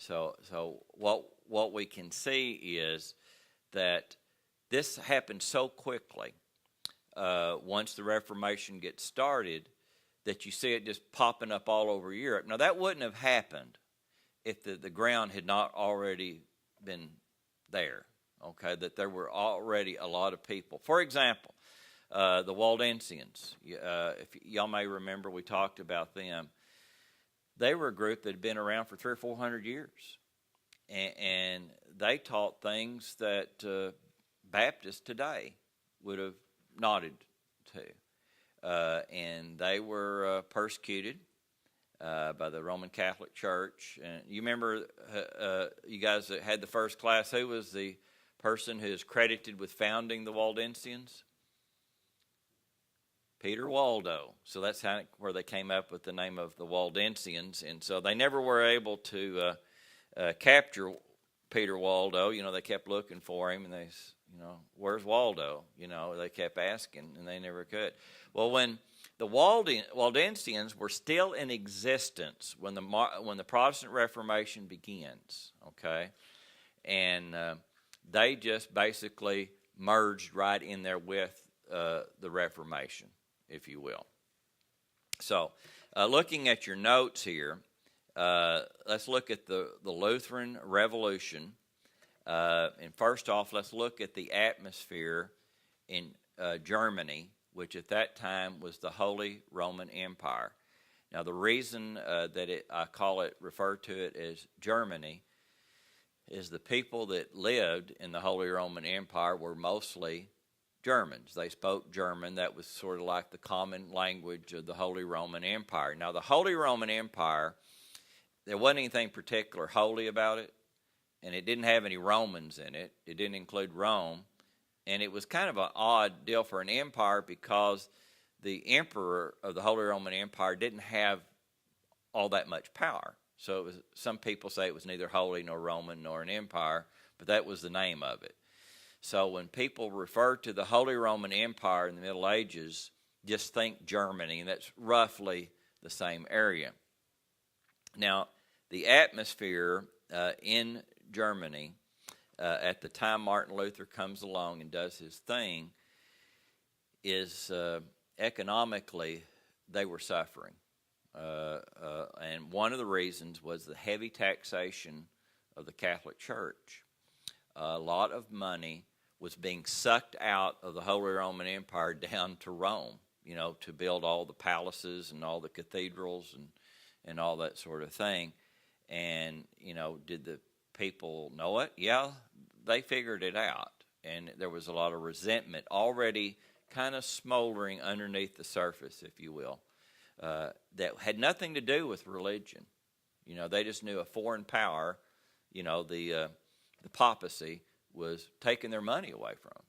So what we can see is that this happened so quickly once the Reformation gets started that you see it just popping up all over Europe. Now, that wouldn't have happened if the ground had not already been there, okay, that there were already a lot of people. For example, the Waldensians, if y'all may remember, we talked about them. They were a group that had been around for 300 or 400 years, and they taught things that Baptists today would have nodded to. And they were persecuted by the Roman Catholic Church. And you remember, you guys that had the first class, who was the person who is credited with founding the Waldensians? Peter Waldo. So that's where they came up with the name of the Waldensians. And so they never were able to capture Peter Waldo. You know, they kept looking for him, and they, you know, where's Waldo? You know, they kept asking, and they never could. Well, when the Waldensians were still in existence when the Protestant Reformation begins, okay, and they just basically merged right in there with the Reformation, if you will. So, looking at your notes here, let's look at the Lutheran Revolution. And first off, let's look at the atmosphere in Germany, which at that time was the Holy Roman Empire. Now, the reason that I refer to it as Germany is the people that lived in the Holy Roman Empire were mostly Germans. They spoke German. That was sort of like the common language of the Holy Roman Empire. Now, the Holy Roman Empire, there wasn't anything particular holy about it, and it didn't have any Romans in it. It didn't include Rome. And it was kind of an odd deal for an empire because the emperor of the Holy Roman Empire didn't have all that much power. So it was, some people say it was neither holy nor Roman nor an empire, but that was the name of it. So when people refer to the Holy Roman Empire in the Middle Ages, just think Germany, and that's roughly the same area. Now, the atmosphere in Germany at the time Martin Luther comes along and does his thing is economically they were suffering. And one of the reasons was the heavy taxation of the Catholic Church. A lot of money was being sucked out of the Holy Roman Empire down to Rome, you know, to build all the palaces and all the cathedrals and all that sort of thing. And, you know, did the people know it? Yeah, they figured it out. And there was a lot of resentment already kind of smoldering underneath the surface, if you will, that had nothing to do with religion. You know, they just knew a foreign power, you know, the papacy, was taking their money away from them,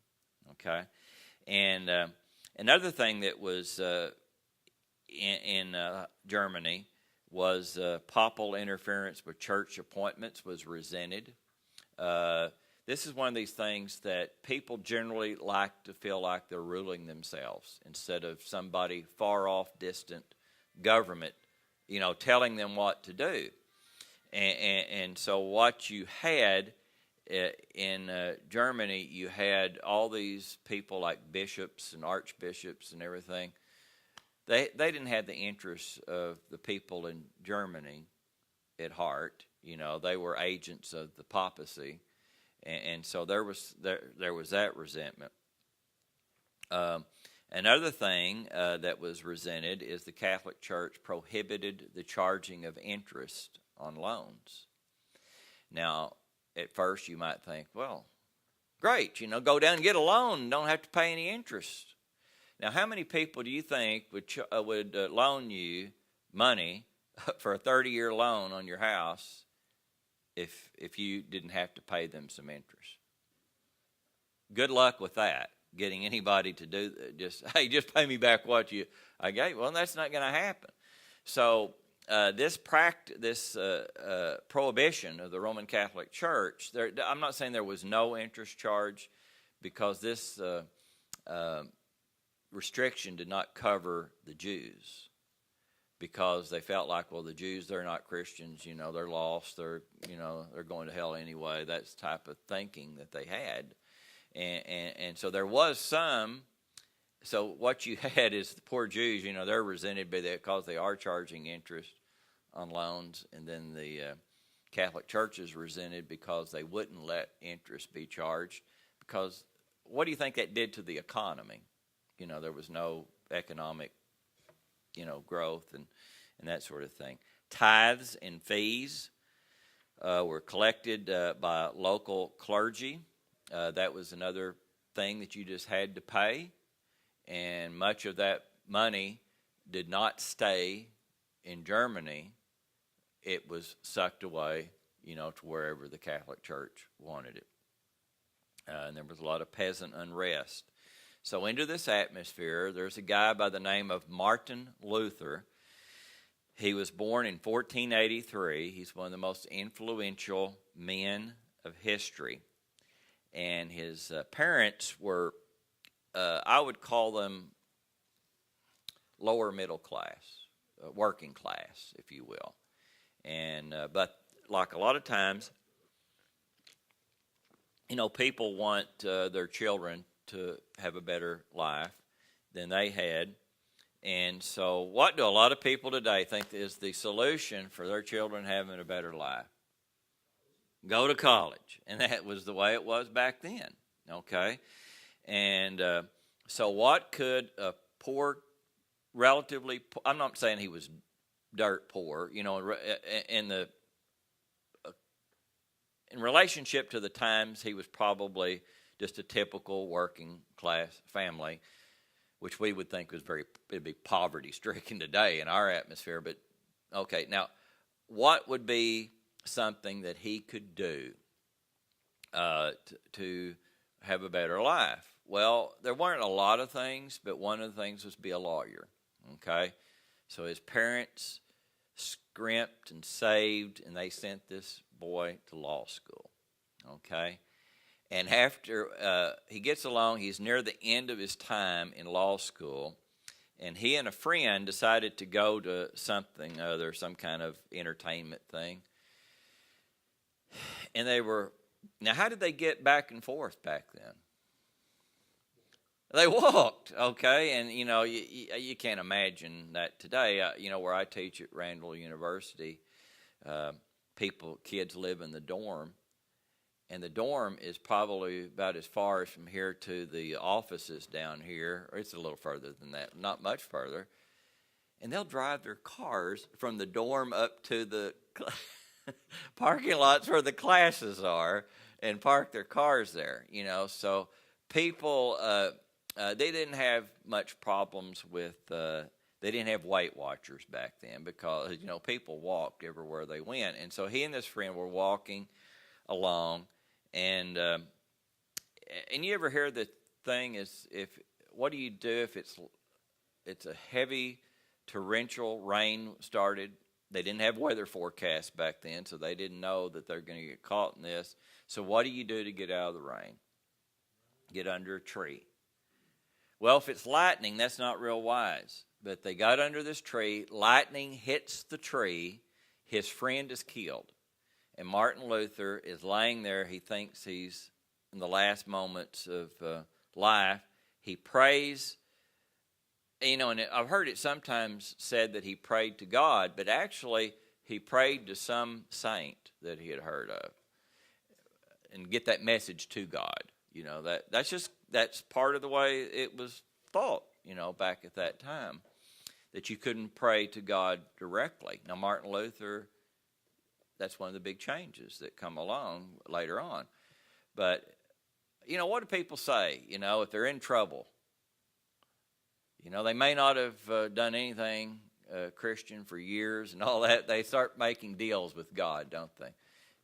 okay? And another thing that was in Germany was papal interference with church appointments was resented. This is one of these things that people generally like to feel like they're ruling themselves instead of somebody far off, distant government, you know, telling them what to do. And so what you had in Germany, you had all these people like bishops and archbishops and everything. They didn't have the interests of the people in Germany at heart. You know, they were agents of the papacy, and so there was that resentment. Another thing that was resented is the Catholic Church prohibited the charging of interest on loans. Now, at first you might think, well, great, you know, go down and get a loan and don't have to pay any interest. Now, how many people do you think would loan you money for a 30-year loan on your house if you didn't have to pay them some interest? Good luck with that, getting anybody to do just pay me back what I gave. Well, that's not going to happen. So this prohibition of the Roman Catholic Church, I'm not saying there was no interest charge, because this restriction did not cover the Jews. because they felt like, well, the Jews, they're not Christians, they're lost, they're going to hell anyway. That's the type of thinking that they had. And so there was some. So what you had is the poor Jews, they're resented by that because they are charging interest on loans, and then the Catholic Church is resented because they wouldn't let interest be charged. Because what do you think that did to the economy? There was no economic, growth and that sort of thing. Tithes and fees were collected by local clergy. That was another thing that you just had to pay. And much of that money did not stay in Germany. It was sucked away, to wherever the Catholic Church wanted it. And there was a lot of peasant unrest. So into this atmosphere, there's a guy by the name of Martin Luther. He was born in 1483. He's one of the most influential men of history. And his parents were, I would call them lower middle class, working class, if you will. And but like a lot of times, people want their children to have a better life than they had. And so what do a lot of people today think is the solution for their children having a better life? Go to college. And that was the way it was back then, okay? And so what could a poor, relatively, I'm not saying he was dirt poor, in relationship to the times, he was probably just a typical working class family, which we would think was it'd be poverty stricken today in our atmosphere. But okay, now what would be something that he could do to have a better life? Well, there weren't a lot of things, but one of the things was be a lawyer. Okay, so his parents scrimped and saved, and they sent this boy to law school. Okay. And after he gets along, he's near the end of his time in law school, and he and a friend decided to go to something other, some kind of entertainment thing. And now how did they get back and forth back then? They walked, okay? And, you can't imagine that today. Where I teach at Randall University, kids live in the dorm. And the dorm is probably about as far as from here to the offices down here, or it's a little further than that, not much further. And they'll drive their cars from the dorm up to the parking lots where the classes are and park their cars there, So people, they didn't have much problems with, they didn't have Weight Watchers back then because, people walked everywhere they went. And so he and this friend were walking along. And you ever hear the thing is what do you do if it's a heavy torrential rain started? They didn't have weather forecasts back then, so they didn't know that they're going to get caught in this. So what do you do to get out of the rain? Get under a tree. Well, if it's lightning, that's not real wise. But they got under this tree. Lightning hits the tree. His friend is killed. And Martin Luther is laying there. He thinks he's in the last moments of life. He prays, and I've heard it sometimes said that he prayed to God, but actually he prayed to some saint that he had heard of and get that message to God. That's part of the way it was thought, back at that time, that you couldn't pray to God directly. Now, Martin Luther, that's one of the big changes that come along later on. But, what do people say, if they're in trouble? They may not have done anything Christian for years and all that. They start making deals with God, don't they?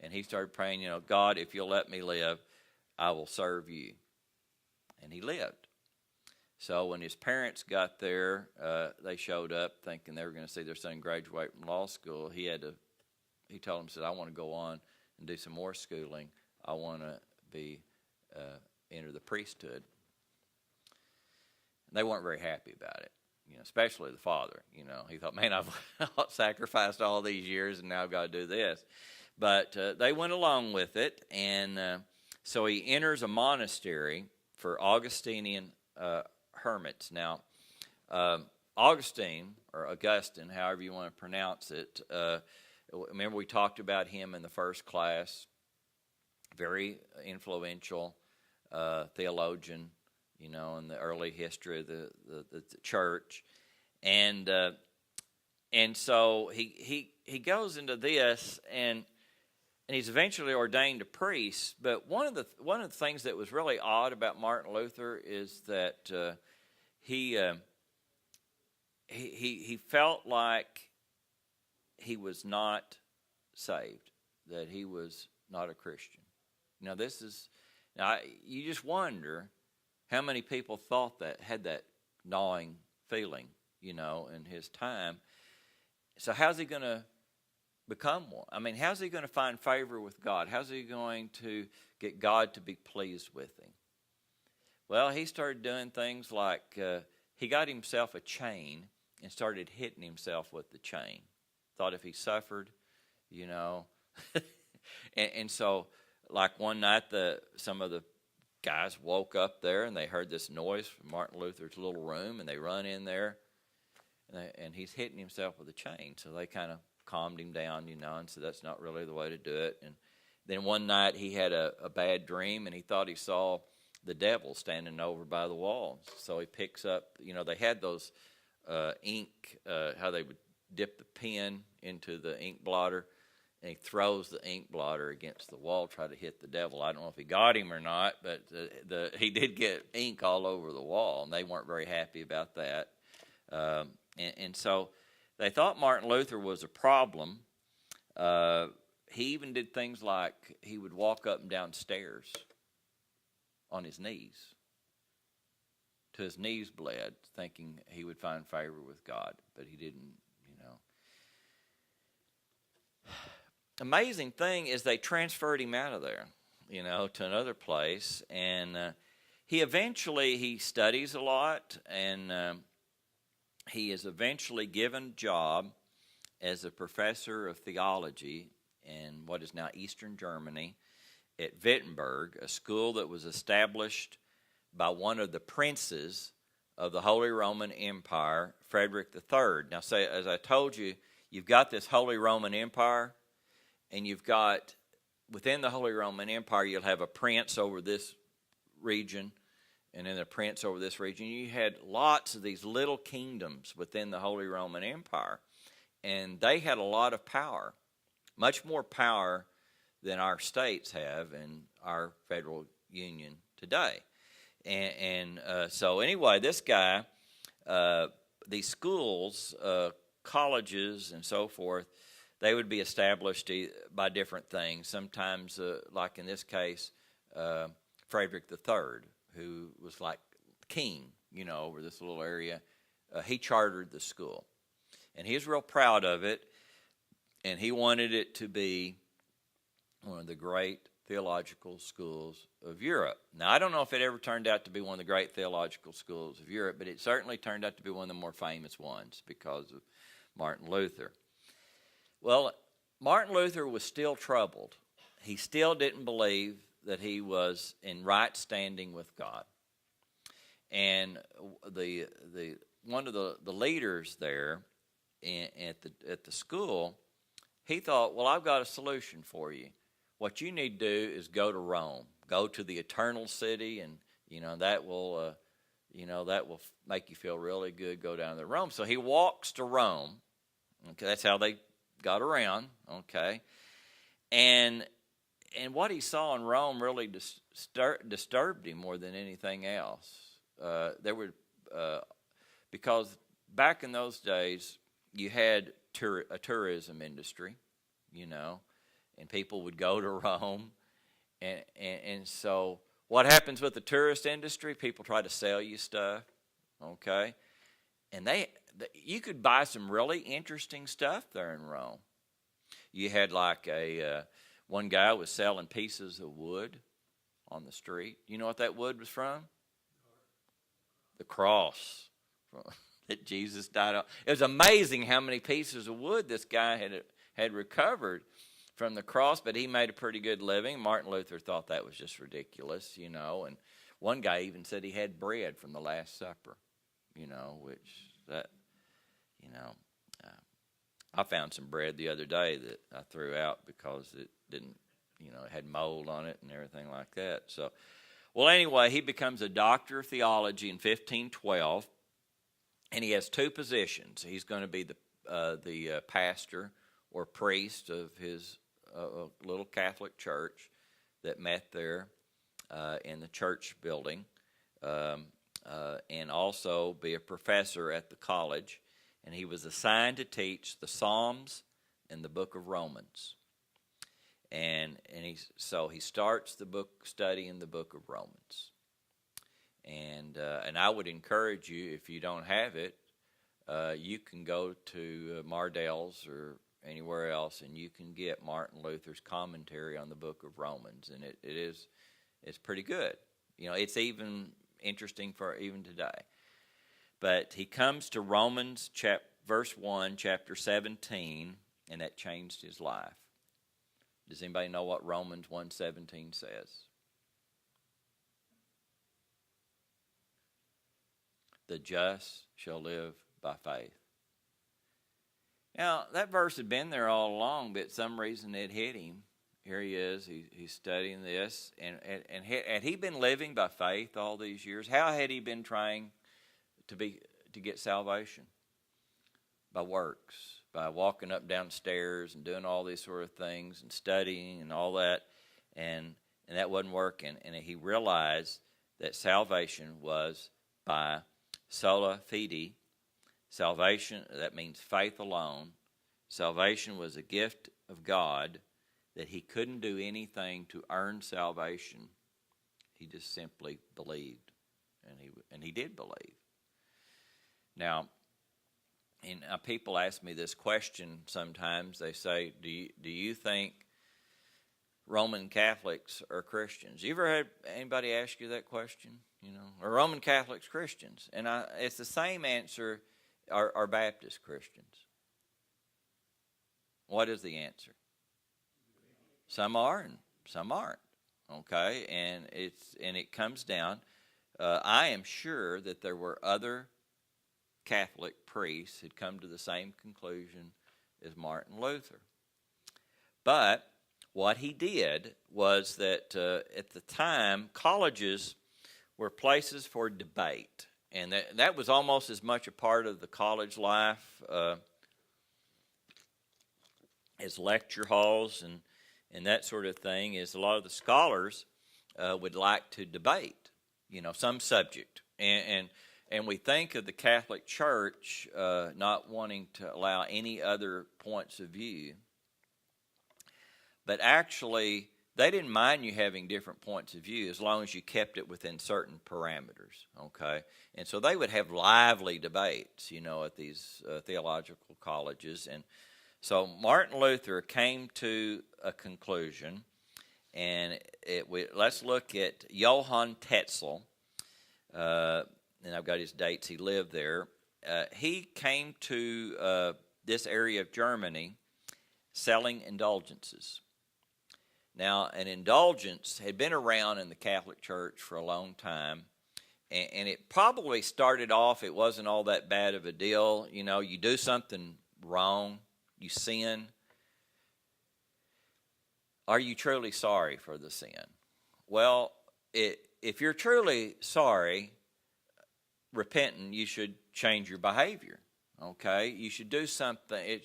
And he started praying, God, if you'll let me live, I will serve you. And he lived. So when his parents got there, they showed up thinking they were going to see their son graduate from law school. He told them, said, I want to go on and do some more schooling. I want to enter the priesthood. And they weren't very happy about it. especially the father. He thought, man, I've sacrificed all these years, and now I've got to do this. But they went along with it, and so he enters a monastery for Augustinian hermits. Now, Augustine, or Augustine, however you want to pronounce it, remember we talked about him in the first class, very influential theologian, in the early history of the church. And so he goes into this, and he's eventually ordained a priest. But one of the things that was really odd about Martin Luther is that he felt like he was not saved, that he was not a Christian. Now you just wonder how many people had that gnawing feeling, in his time. So how's he going to become one? I mean, how's he going to find favor with God? How's he going to get God to be pleased with him? Well, he started doing things like he got himself a chain and started hitting himself with the chain. Thought if he suffered, and so like one night some of the guys woke up there and they heard this noise from Martin Luther's little room, and they run in there, and he's hitting himself with a chain. So they kind of calmed him down, and said that's not really the way to do it. And then one night he had a bad dream, and he thought he saw the devil standing over by the wall. So he picks up, they had those ink, how they would dip the pen into the ink blotter, and he throws the ink blotter against the wall, try to hit the devil. I don't know if he got him or not, but he did get ink all over the wall, and they weren't very happy about that. And so they thought Martin Luther was a problem. He even did things like he would walk up and down stairs on his knees till his knees bled, thinking he would find favor with God, but he didn't, Amazing thing is they transferred him out of there, to another place, and he studies a lot, and he is eventually given a job as a professor of theology in what is now Eastern Germany at Wittenberg, a school that was established by one of the princes of the Holy Roman Empire, Frederick III. Now, as I told you, you've got this Holy Roman Empire, and you've got, within the Holy Roman Empire, you'll have a prince over this region, and then a prince over this region. You had lots of these little kingdoms within the Holy Roman Empire, and they had a lot of power, much more power than our states have in our federal union today. And so anyway, this guy, these schools, colleges and so forth, they would be established by different things. Sometimes, like in this case, Frederick III, who was like king, over this little area, he chartered the school. And he was real proud of it, and he wanted it to be one of the great theological schools of Europe. Now, I don't know if it ever turned out to be one of the great theological schools of Europe, but it certainly turned out to be one of the more famous ones because of Martin Luther. Well, Martin Luther was still troubled. He still didn't believe that he was in right standing with God. And one of the leaders there at the school, he thought, well, I've got a solution for you. What you need to do is go to Rome, go to the eternal city, and that will make you feel really good. Go down to Rome. So he walks to Rome. Okay, that's how they got around. Okay, and what he saw in Rome really disturbed him more than anything else. Because back in those days, you had a tourism industry, and people would go to Rome, and so what happens with the tourist industry? People try to sell you stuff, okay, and you could buy some really interesting stuff there in Rome. You had like one guy was selling pieces of wood on the street. You know what that wood was from? The cross that Jesus died on. It was amazing how many pieces of wood this guy had recovered from the cross, but he made a pretty good living. Martin Luther thought that was just ridiculous, you know, and one guy even said he had bread from the Last Supper, you know, which that, you know, I found some bread the other day that I threw out because it didn't, you know, it had mold on it and everything like that. So, well, anyway, he becomes a doctor of theology in 1512, and he has two positions. He's going to be the pastor or priest of his little Catholic church that met there in the church building, and also be a professor at the college. And he was assigned to teach the Psalms and the book of Romans. So he starts the book study in the book of Romans. And I would encourage you, if you don't have it, you can go to Mardell's or anywhere else, and you can get Martin Luther's commentary on the book of Romans, and it's pretty good. You know, it's even interesting for even today. But he comes to Romans verse 1, chapter 17, and that changed his life. Does anybody know what Romans 1:17 says? The just shall live by faith. Now, that verse had been there all along, but for some reason it hit him. Here he is, he's studying this, and had he been living by faith all these years? How had he been trying to get salvation? By works, by walking up downstairs and doing all these sort of things and studying and all that, and that wasn't working. And he realized that salvation was by sola fide. Salvation, that means faith alone. Salvation was a gift of God, that he couldn't do anything to earn salvation. He just simply believed, and he did believe. Now, people ask me this question sometimes. They say, do you think Roman Catholics are Christians? You ever had anybody ask you that question? You know, are Roman Catholics Christians? And it's the same answer. Are Baptist Christians? What is the answer? Some are and some aren't. Okay, and it comes down. I am sure that there were other Catholic priests who'd come to the same conclusion as Martin Luther. But what he did was that at the time, colleges were places for debate. And that was almost as much a part of the college life as lecture halls and that sort of thing, is a lot of the scholars would like to debate, you know, some subject. And we think of the Catholic Church not wanting to allow any other points of view. But actually, they didn't mind you having different points of view as long as you kept it within certain parameters, okay? And so they would have lively debates, you know, at these theological colleges. And so Martin Luther came to a conclusion, and let's look at Johann Tetzel. And I've got his dates. He lived there. He came to this area of Germany selling indulgences. Now, an indulgence had been around in the Catholic Church for a long time, and it probably started off, it wasn't all that bad of a deal. You know, you do something wrong, you sin. Are you truly sorry for the sin? Well, if you're truly sorry, repentant, you should change your behavior, okay? You should do something.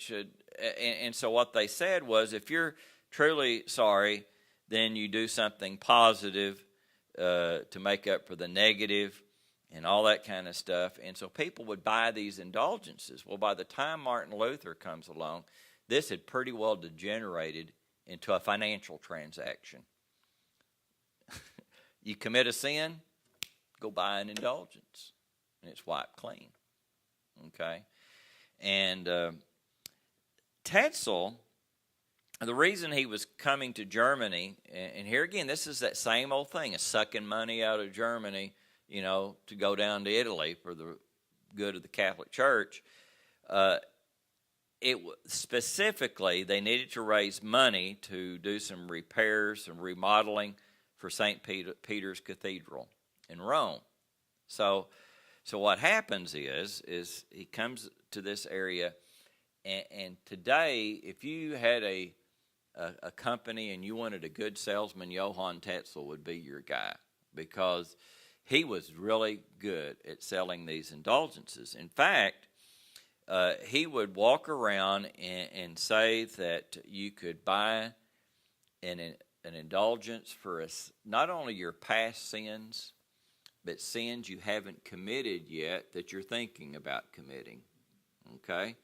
And so what they said was, if you're truly sorry, then you do something positive to make up for the negative and all that kind of stuff. And so people would buy these indulgences. Well, by the time Martin Luther comes along, this had pretty well degenerated into a financial transaction. You commit a sin, go buy an indulgence, and it's wiped clean, okay? And Tetzel, the reason he was coming to Germany, and here again, this is that same old thing, of sucking money out of Germany, you know, to go down to Italy for the good of the Catholic Church. Specifically, they needed to raise money to do some repairs, some remodeling for St. Peter's Cathedral in Rome. So what happens is he comes to this area, and today, if you had a company and you wanted a good salesman, Johann Tetzel would be your guy, because he was really good at selling these indulgences. In fact, he would walk around and say that you could buy an indulgence for not only your past sins, but sins you haven't committed yet that you're thinking about committing. Okay?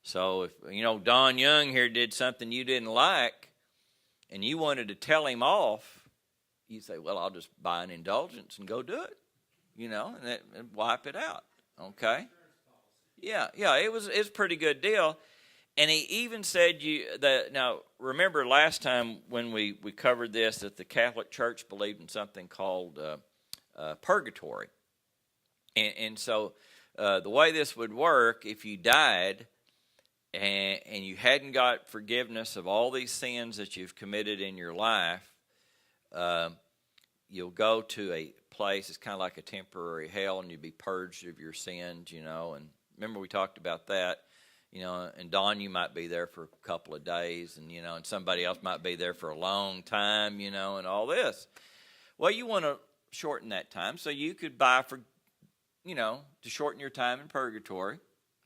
So if, Don Young here did something you didn't like, and you wanted to tell him off, you say, well, I'll just buy an indulgence and go do it, and wipe it out. Okay? Yeah, it's a pretty good deal. And he even said now remember last time when we covered this, that the Catholic Church believed in something called purgatory. And so the way this would work, if you died and you hadn't got forgiveness of all these sins that you've committed in your life, you'll go to a place, it's kind of like a temporary hell, and you'll be purged of your sins, and remember we talked about that, and Don, you might be there for a couple of days, and, and somebody else might be there for a long time, and all this. Well, you want to shorten that time, so you could buy to shorten your time in purgatory.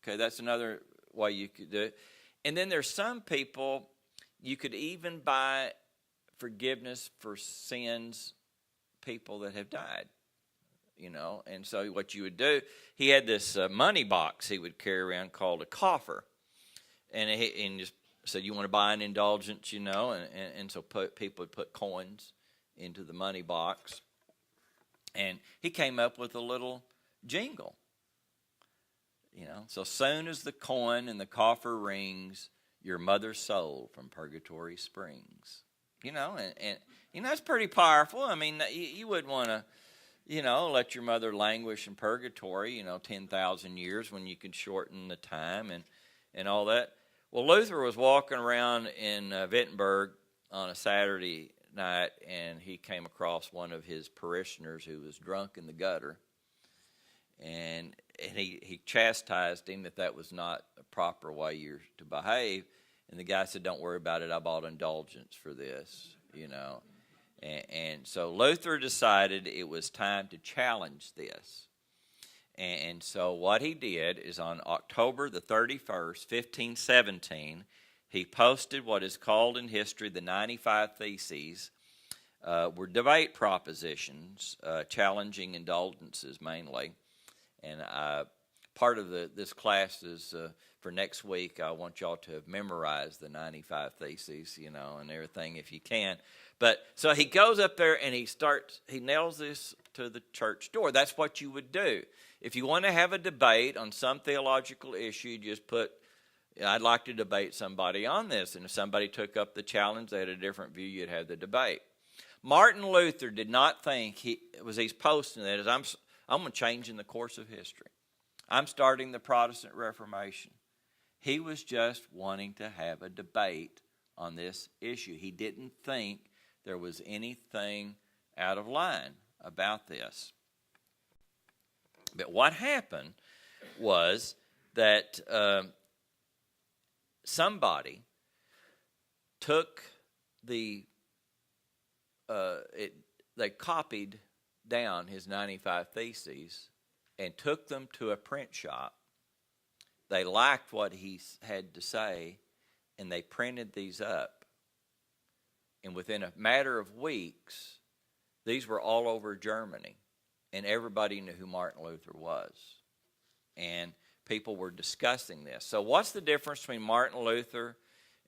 Okay, that's another way you could do it. And then there's some people, you could even buy forgiveness for sins, people that have died. And so what you would do, he had this money box he would carry around called a coffer, and just said, you want to buy an indulgence, and so people would put coins into the money box, and he came up with a little jingle, so soon as the coin in the coffer rings, your mother's soul from Purgatory Springs, and that's pretty powerful. I mean, you wouldn't want to, let your mother languish in purgatory, 10,000 years when you could shorten the time and all that. Well, Luther was walking around in Wittenberg on a Saturday night, and he came across one of his parishioners who was drunk in the gutter. And he chastised him that was not a proper way you're to behave. And the guy said, don't worry about it, I bought indulgence for this, And so Luther decided it was time to challenge this. And so what he did is on October the 31st, 1517, he posted what is called in history the 95 Theses, were debate propositions challenging indulgences mainly. And part of this class is for next week, I want y'all to have memorized the 95 Theses, and everything if you can. But so he goes up there and he nails this to the church door. That's what you would do. If you want to have a debate on some theological issue, you just put, I'd like to debate somebody on this. And if somebody took up the challenge, they had a different view, you'd have the debate. Martin Luther did not think he's posting that as I'm going to change in the course of history. I'm starting the Protestant Reformation. He was just wanting to have a debate on this issue. He didn't think there was anything out of line about this. But what happened was that somebody took they copied down his 95 Theses and took them to a print shop. They liked what he had to say, and they printed these up. And within a matter of weeks, these were all over Germany, and everybody knew who Martin Luther was. And people were discussing this. So what's the difference between Martin Luther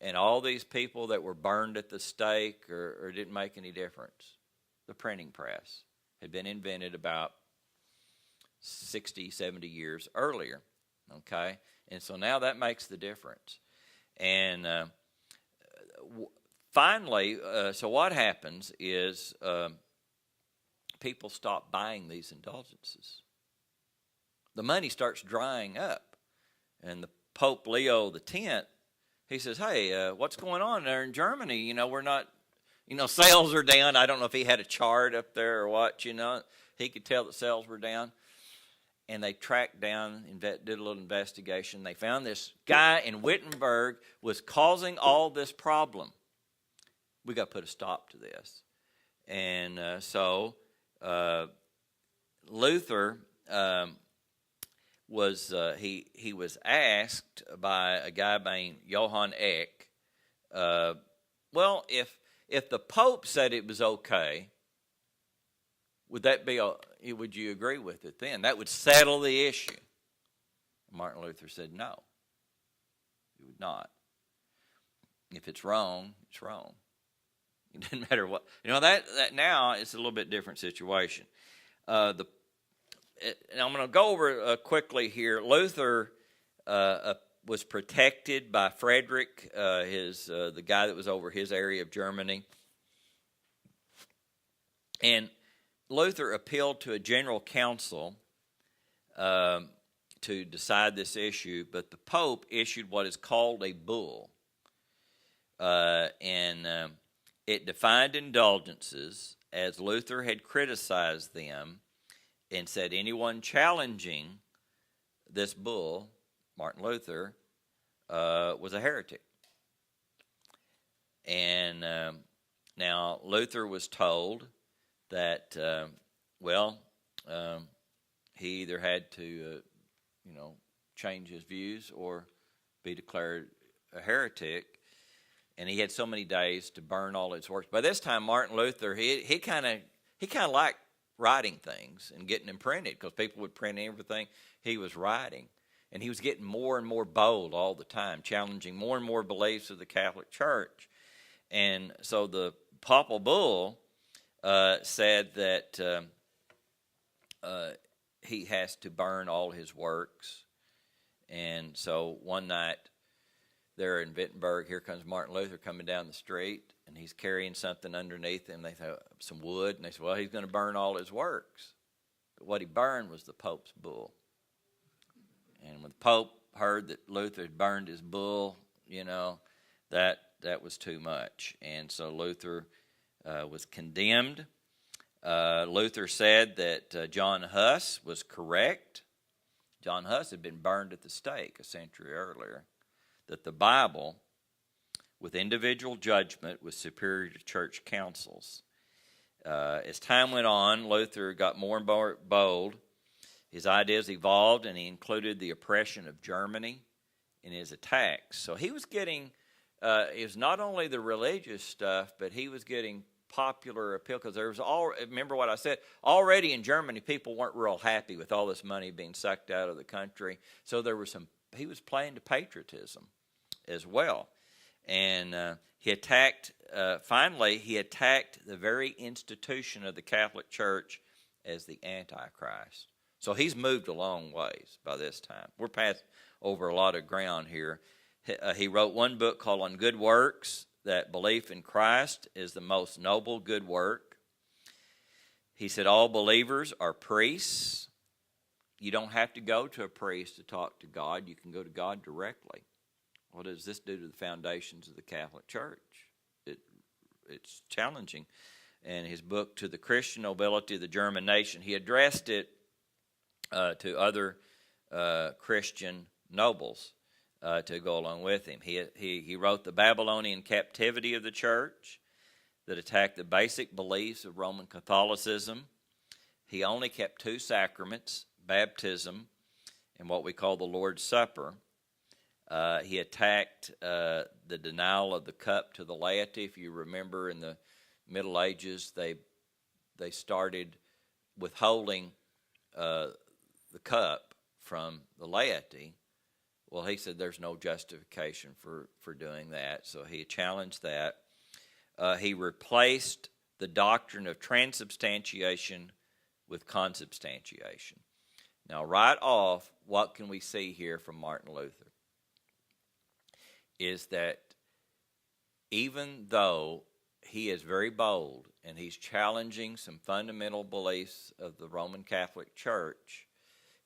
and all these people that were burned at the stake or didn't make any difference? The printing press had been invented about 60, 70 years earlier, okay? And so now that makes the difference. And finally, so what happens is people stop buying these indulgences. the money starts drying up. And the Pope Leo X, he says, hey, what's going on there in Germany? You know, we're not, you know, sales are down. I don't know if he had a chart up there or what, you know. He could tell that sales were down. And they tracked down, did a little investigation. They found this guy in Wittenberg was causing all this problem. We got to put a stop to this. And so Luther was he was asked by a guy named Johann Eck, well, if the Pope said it was okay, would you agree with it then? That would settle the issue. Martin Luther said no, he would not. If it's wrong, it's wrong. It doesn't matter what. You know, that now it's a little bit different situation. And I'm going to go over quickly here. Luther was protected by Frederick, the guy that was over his area of Germany. And Luther appealed to a general council to decide this issue, but the Pope issued what is called a bull. And it defined indulgences as Luther had criticized them and said anyone challenging this bull, Martin Luther, was a heretic. And now Luther was told that, he either had to, change his views or be declared a heretic. And he had so many days to burn all his works. By this time, Martin Luther, he kind of liked writing things and getting them printed because people would print everything he was writing. And he was getting more and more bold all the time, challenging more and more beliefs of the Catholic Church. And so the papal bull said that he has to burn all his works. And so one night there in Wittenberg, here comes Martin Luther coming down the street, and he's carrying something underneath him. They thought some wood, and they said, well, he's going to burn all his works. But what he burned was the Pope's bull. And when the Pope heard that Luther had burned his bull, that was too much. And so Luther was condemned. Luther said that John Huss was correct. John Huss had been burned at the stake a century earlier. That the Bible, with individual judgment, was superior to church councils. As time went on, Luther got more and more bold. His ideas evolved, and he included the oppression of Germany in his attacks. So he was getting, it was not only the religious stuff, but he was getting popular appeal because there was remember what I said, already in Germany people weren't real happy with all this money being sucked out of the country. So there was he was playing to patriotism as well. And he attacked the very institution of the Catholic Church as the Antichrist. So he's moved a long ways by this time. We're past over a lot of ground here. He wrote one book called On Good Works, that belief in Christ is the most noble good work. He said all believers are priests. You don't have to go to a priest to talk to God. You can go to God directly. What does this do to the foundations of the Catholic Church? It's challenging. And his book, To the Christian Nobility of the German Nation, he addressed it to other Christian nobles to go along with him. He wrote The Babylonian Captivity of the Church that attacked the basic beliefs of Roman Catholicism. He only kept two sacraments, baptism and what we call the Lord's Supper. He attacked the denial of the cup to the laity. If you remember, in the Middle Ages, they started withholding the cup from the laity. Well, he said there's no justification for doing that, so he challenged that. He replaced the doctrine of transubstantiation with consubstantiation. Now, right off, what can we see here from Martin Luther? Is that even though he is very bold and he's challenging some fundamental beliefs of the Roman Catholic Church,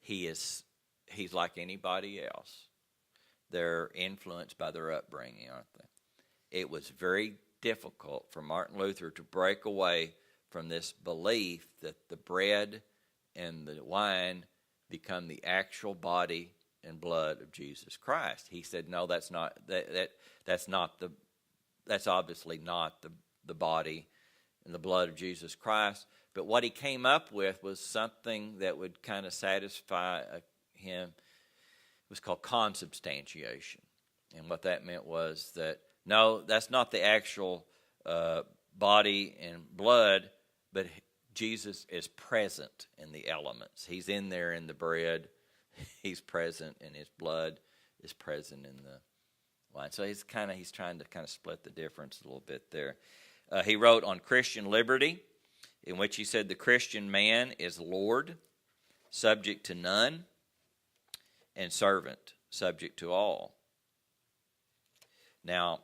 he's like anybody else. They're influenced by their upbringing, aren't they? It was very difficult for Martin Luther to break away from this belief that the bread and the wine become the actual body and blood of Jesus Christ. He said, no, that's obviously not the body and the blood of Jesus Christ. But what he came up with was something that would kind of satisfy him. It was called consubstantiation. And what that meant was that, no, that's not the actual body and blood, but Jesus is present in the elements. He's in there in the bread. He's present, and his blood is present in the wine. So he's trying to kind of split the difference a little bit there. He wrote on Christian liberty, in which he said the Christian man is Lord, subject to none, and servant, subject to all. Now,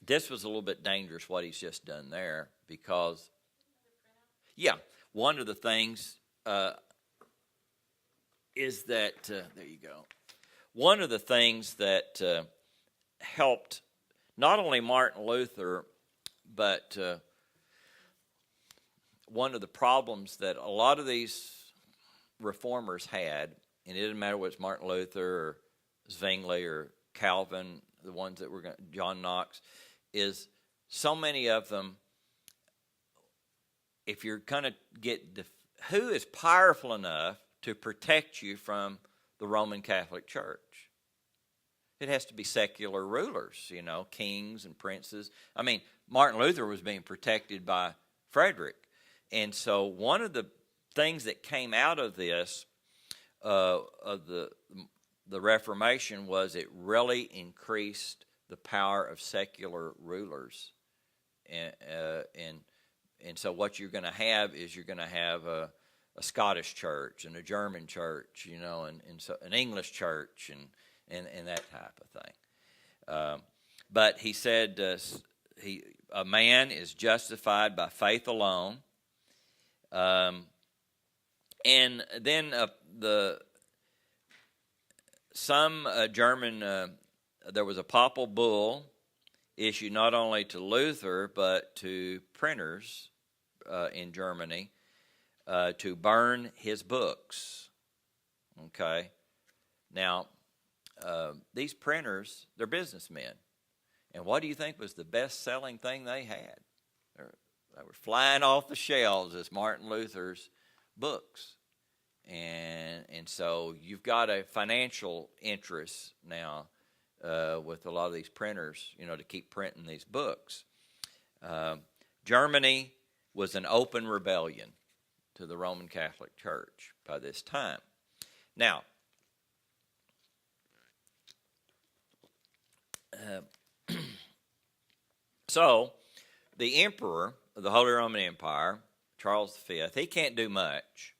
this was a little bit dangerous what he's just done there, because, one of the things is that, there you go. One of the things that helped not only Martin Luther, but one of the problems that a lot of these reformers had, and it didn't matter whether it's Martin Luther or Zwingli or Calvin, the ones that were John Knox, is so many of them, if you're going to get, who is powerful enough to protect you from the Roman Catholic Church? It has to be secular rulers, kings and princes. I mean, Martin Luther was being protected by Frederick. And so one of the things that came out of this, of the Reformation, was it really increased the power of secular rulers. And so what you're going to have is you're going to have a Scottish church and a German church, and so an English church and that type of thing. But he said a man is justified by faith alone. And then some German, there was a papal bull issued not only to Luther but to printers in Germany to burn his books. Okay, now these printers, they're businessmen, and what do you think was the best-selling thing they had? They were flying off the shelves as Martin Luther's books. And so you've got a financial interest now with a lot of these printers, to keep printing these books. Germany was an open rebellion to the Roman Catholic Church by this time. Now, so the emperor of the Holy Roman Empire, Charles V, he can't do much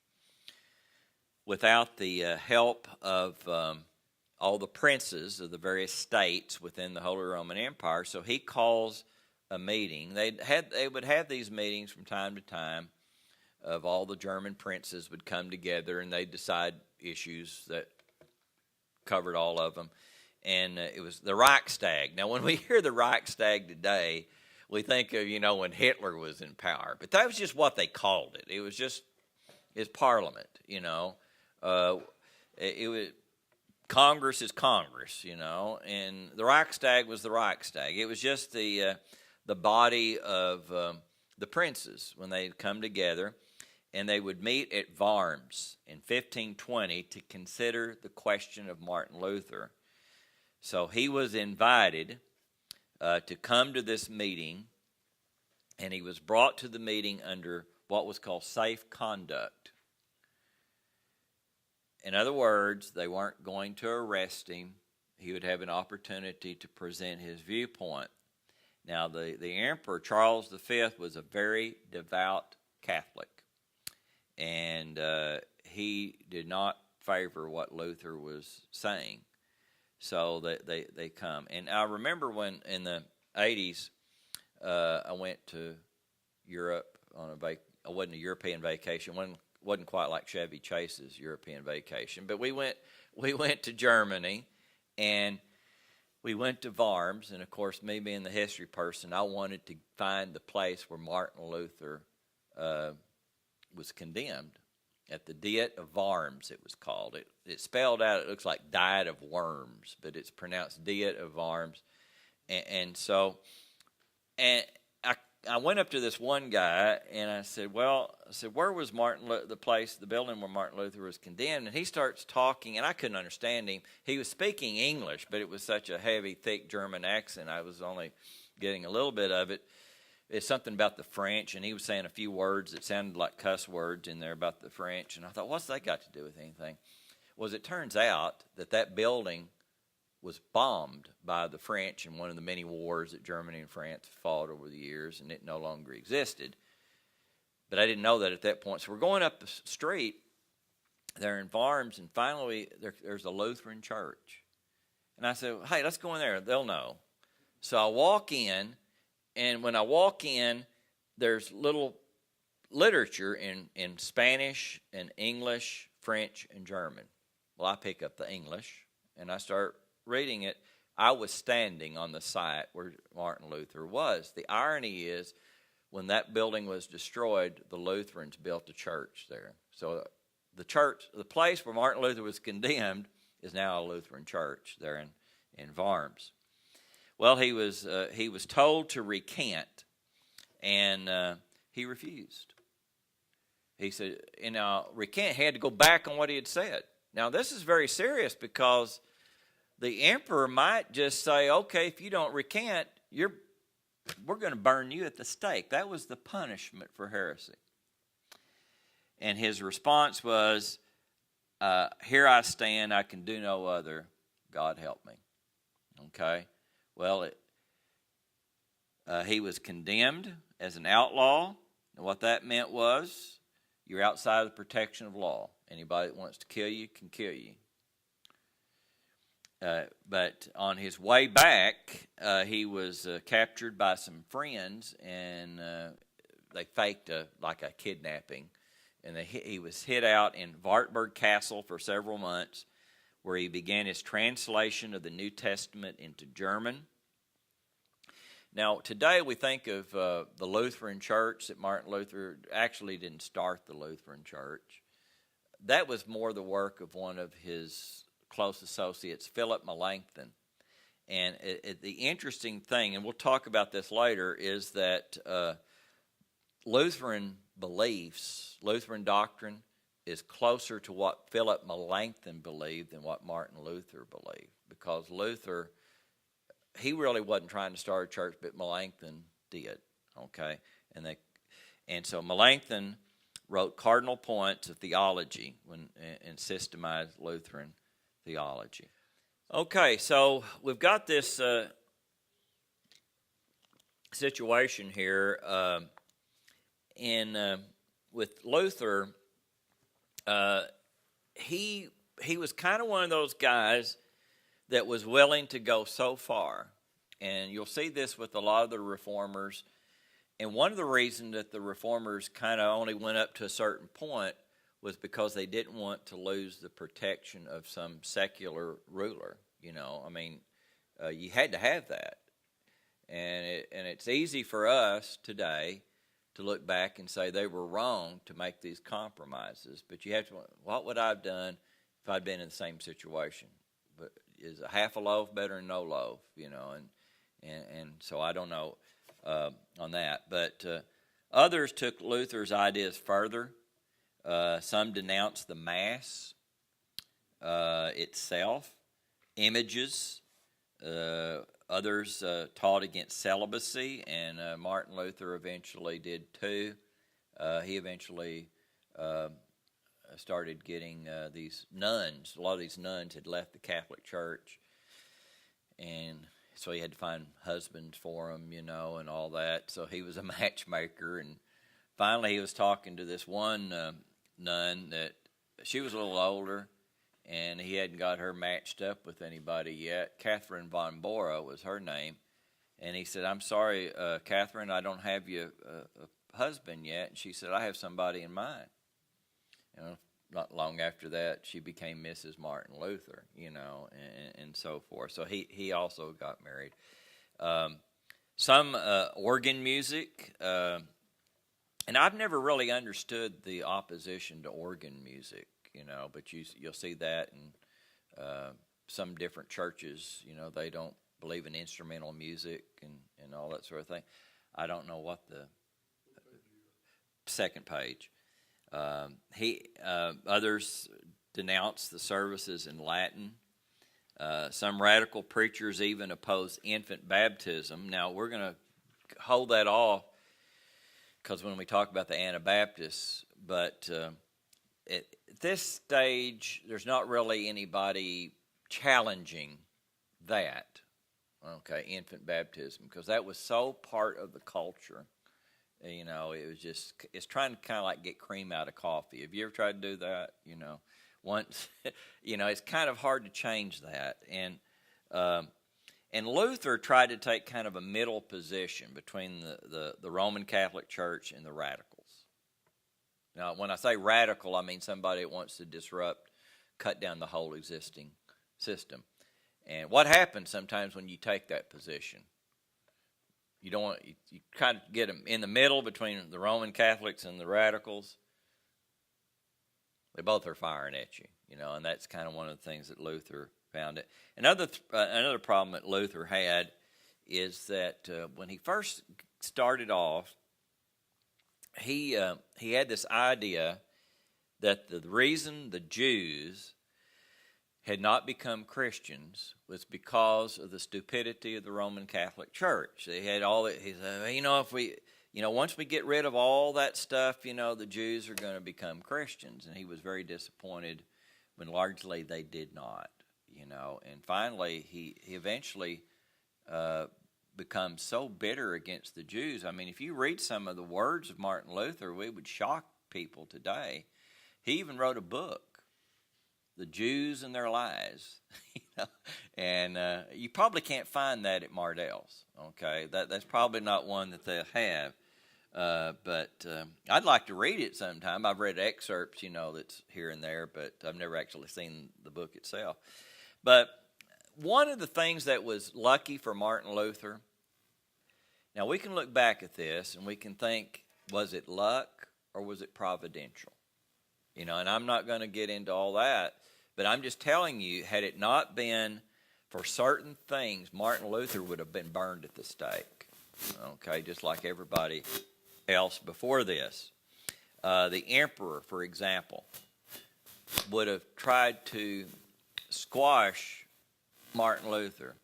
without the help of all the princes of the various states within the Holy Roman Empire. So he calls a meeting. They would have these meetings from time to time of all the German princes would come together, and they'd decide issues that covered all of them. And it was the Reichstag. Now, when we hear the Reichstag today, we think of, when Hitler was in power. But that was just what they called it. It was just his parliament, It was, Congress is Congress, and the Reichstag was the Reichstag. It was just the body of the princes when they'd come together, and they would meet at Worms in 1520 to consider the question of Martin Luther. So he was invited to come to this meeting, and he was brought to the meeting under what was called safe conduct. In other words, they weren't going to arrest him. He would have an opportunity to present his viewpoint. Now, the Emperor, Charles V, was a very devout Catholic, and he did not favor what Luther was saying. So they come. And I remember when in the 80s I went to Europe on I wasn't a European vacation. wasn't quite like Chevy Chase's European Vacation, but we went to Germany, and we went to Worms, and of course, me being the history person, I wanted to find the place where Martin Luther was condemned. At the Diet of Worms, it was called. It spelled out, it looks like diet of worms, but it's pronounced Diet of Worms. And I went up to this one guy, and I said, where was the building where Martin Luther was condemned? And he starts talking, and I couldn't understand him. He was speaking English, but it was such a heavy, thick German accent, I was only getting a little bit of it. It's something about the French, and he was saying a few words that sounded like cuss words in there about the French, and I thought, what's that got to do with anything? Well, as it turns out, that building was bombed by the French in one of the many wars that Germany and France fought over the years, and it no longer existed. But I didn't know that at that point. So we're going up the street there in Worms, and finally there's a Lutheran church. And I said, hey, let's go in there. They'll know. So I walk in, and when I walk in, there's little literature in Spanish and English, French, and German. Well, I pick up the English, and I start reading it. I was standing on the site where Martin Luther was. The irony is, when that building was destroyed, the Lutherans built a church there. So the place where Martin Luther was condemned is now a Lutheran church there in Worms. Well, he was told to recant, and he refused. He said, recant. He had to go back on what he had said. Now, this is very serious, because the emperor might just say, okay, if you don't recant, we're going to burn you at the stake. That was the punishment for heresy. And his response was, here I stand, I can do no other. God help me. Okay? Well, he was condemned as an outlaw, and what that meant was you're outside of the protection of law. Anybody that wants to kill you can kill you. But on his way back, he was captured by some friends, and they faked a kidnapping. And he was hid out in Wartburg Castle for several months, where he began his translation of the New Testament into German. Now, today we think of the Lutheran Church, that Martin Luther actually didn't start the Lutheran Church. That was more the work of one of his close associates, Philip Melanchthon. And the interesting thing, and we'll talk about this later, is that Lutheran beliefs, Lutheran doctrine, is closer to what Philip Melanchthon believed than what Martin Luther believed. Because Luther, he really wasn't trying to start a church, but Melanchthon did. Okay, and so Melanchthon wrote cardinal points of theology and systemized Lutheran theology. Okay, so we've got this situation here with Luther. He was kind of one of those guys that was willing to go so far, and you'll see this with a lot of the reformers. And one of the reasons that the reformers kind of only went up to a certain point was because they didn't want to lose the protection of some secular ruler. You had to have that. And it's easy for us today to look back and say they were wrong to make these compromises. But you have to, what would I have done if I'd been in the same situation? But is a half a loaf better than no loaf? And so I don't know on that. But others took Luther's ideas further. Some denounced the Mass itself, images. Others taught against celibacy, and Martin Luther eventually did too. He eventually started getting these nuns. A lot of these nuns had left the Catholic Church, and so he had to find husbands for them, and all that. So he was a matchmaker, and finally he was talking to this one nun that she was a little older, and he hadn't got her matched up with anybody yet. Catherine von Bora was her name. And he said, I'm sorry, Catherine, I don't have you a husband yet. And she said, I have somebody in mind. You know, not long after that, she became Mrs. Martin Luther, and so forth. So he also got married. Some organ music, and I've never really understood the opposition to organ music, but you'll see that in some different churches. They don't believe in instrumental music and all that sort of thing. I don't know what the second page. Others denounce the services in Latin. Some radical preachers even oppose infant baptism. Now, we're going to hold that off because when we talk about the Anabaptists, but at this stage, there's not really anybody challenging that, infant baptism, because that was so part of the culture. It was it's trying to kind of like get cream out of coffee. Have you ever tried to do that? Once, it's kind of hard to change that. And Luther tried to take kind of a middle position between the Roman Catholic Church and the radicals. Now, when I say radical, I mean somebody that wants to cut down the whole existing system. And what happens sometimes when you take that position? You don't want you kind of get them in the middle between the Roman Catholics and the radicals. They both are firing at you, and that's kind of one of the things that Luther found. Another problem that Luther had is that when he first started off, he had this idea that the reason the Jews had not become Christians was because of the stupidity of the Roman Catholic Church. They had all that. He said, once we get rid of all that stuff, the Jews are going to become Christians. And he was very disappointed when largely they did not, And finally, he eventually becomes so bitter against the Jews. I mean, if you read some of the words of Martin Luther, we would shock people today. He even wrote a book, The Jews and Their Lies, and you probably can't find that at Mardell's. Okay, that's probably not one that they'll have, but I'd like to read it sometime. I've read excerpts, that's here and there, but I've never actually seen the book itself. But one of the things that was lucky for Martin Luther, now we can look back at this and we can think, was it luck or was it providential? And I'm not going to get into all that, but I'm just telling you, had it not been for certain things, Martin Luther would have been burned at the stake, just like everybody else before this. The emperor, for example, would have tried to squash Martin Luther.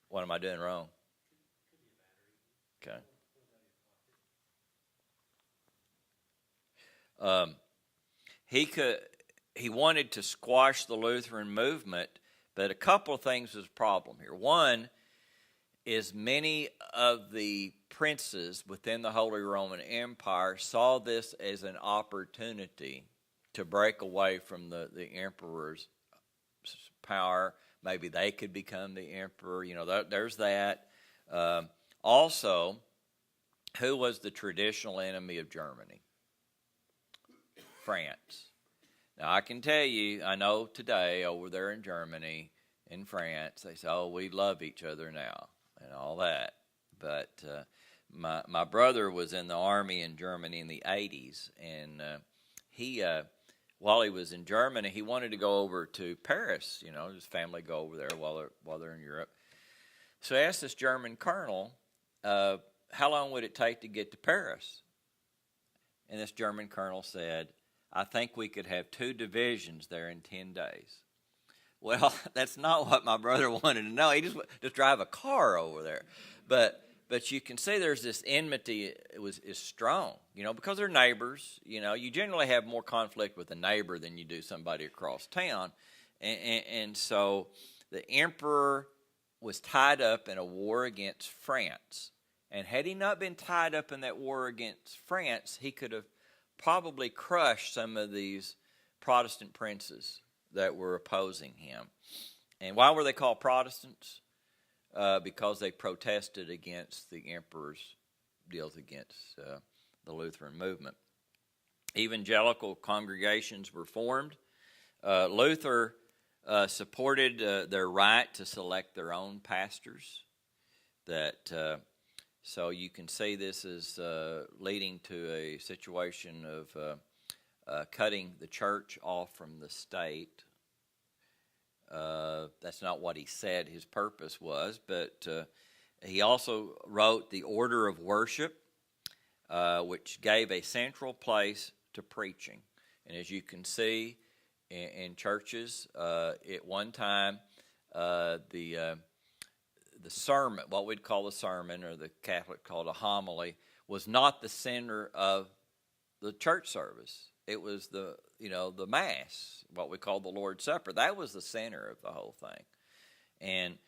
What am I doing wrong? Okay. He wanted to squash the Lutheran movement, but a couple of things was a problem here. One is many of the princes within the Holy Roman Empire saw this as an opportunity to break away from the emperor's power. Maybe they could become the emperor. There's that. Also, who was the traditional enemy of Germany? France. Now, I can tell you, I know today over there in Germany, in France, they say, oh, we love each other now and all that. But my brother was in the army in Germany in the 80s, and he, while he was in Germany, he wanted to go over to Paris, his family go over there while they're in Europe. So I asked this German colonel, how long would it take to get to Paris? And this German colonel said, I think we could have 2 divisions there in 10 days. Well, that's not what my brother wanted to know. He just drive a car over there. But you can see there's this enmity is strong, because they're neighbors. You generally have more conflict with a neighbor than you do somebody across town. And so the emperor was tied up in a war against France. And had he not been tied up in that war against France, he could have probably crushed some of these Protestant princes that were opposing him. And why were they called Protestants? Because they protested against the emperor's deals against the Lutheran movement. Evangelical congregations were formed. Luther supported their right to select their own pastors. So you can see this is leading to a situation of cutting the church off from the state. That's not what he said his purpose was, but he also wrote the Order of Worship, which gave a central place to preaching. And as you can see in churches, at one time, the sermon, what we'd call the sermon, or the Catholic called a homily, was not the center of the church service. It was the Mass, what we call the Lord's Supper. That was the center of the whole thing. And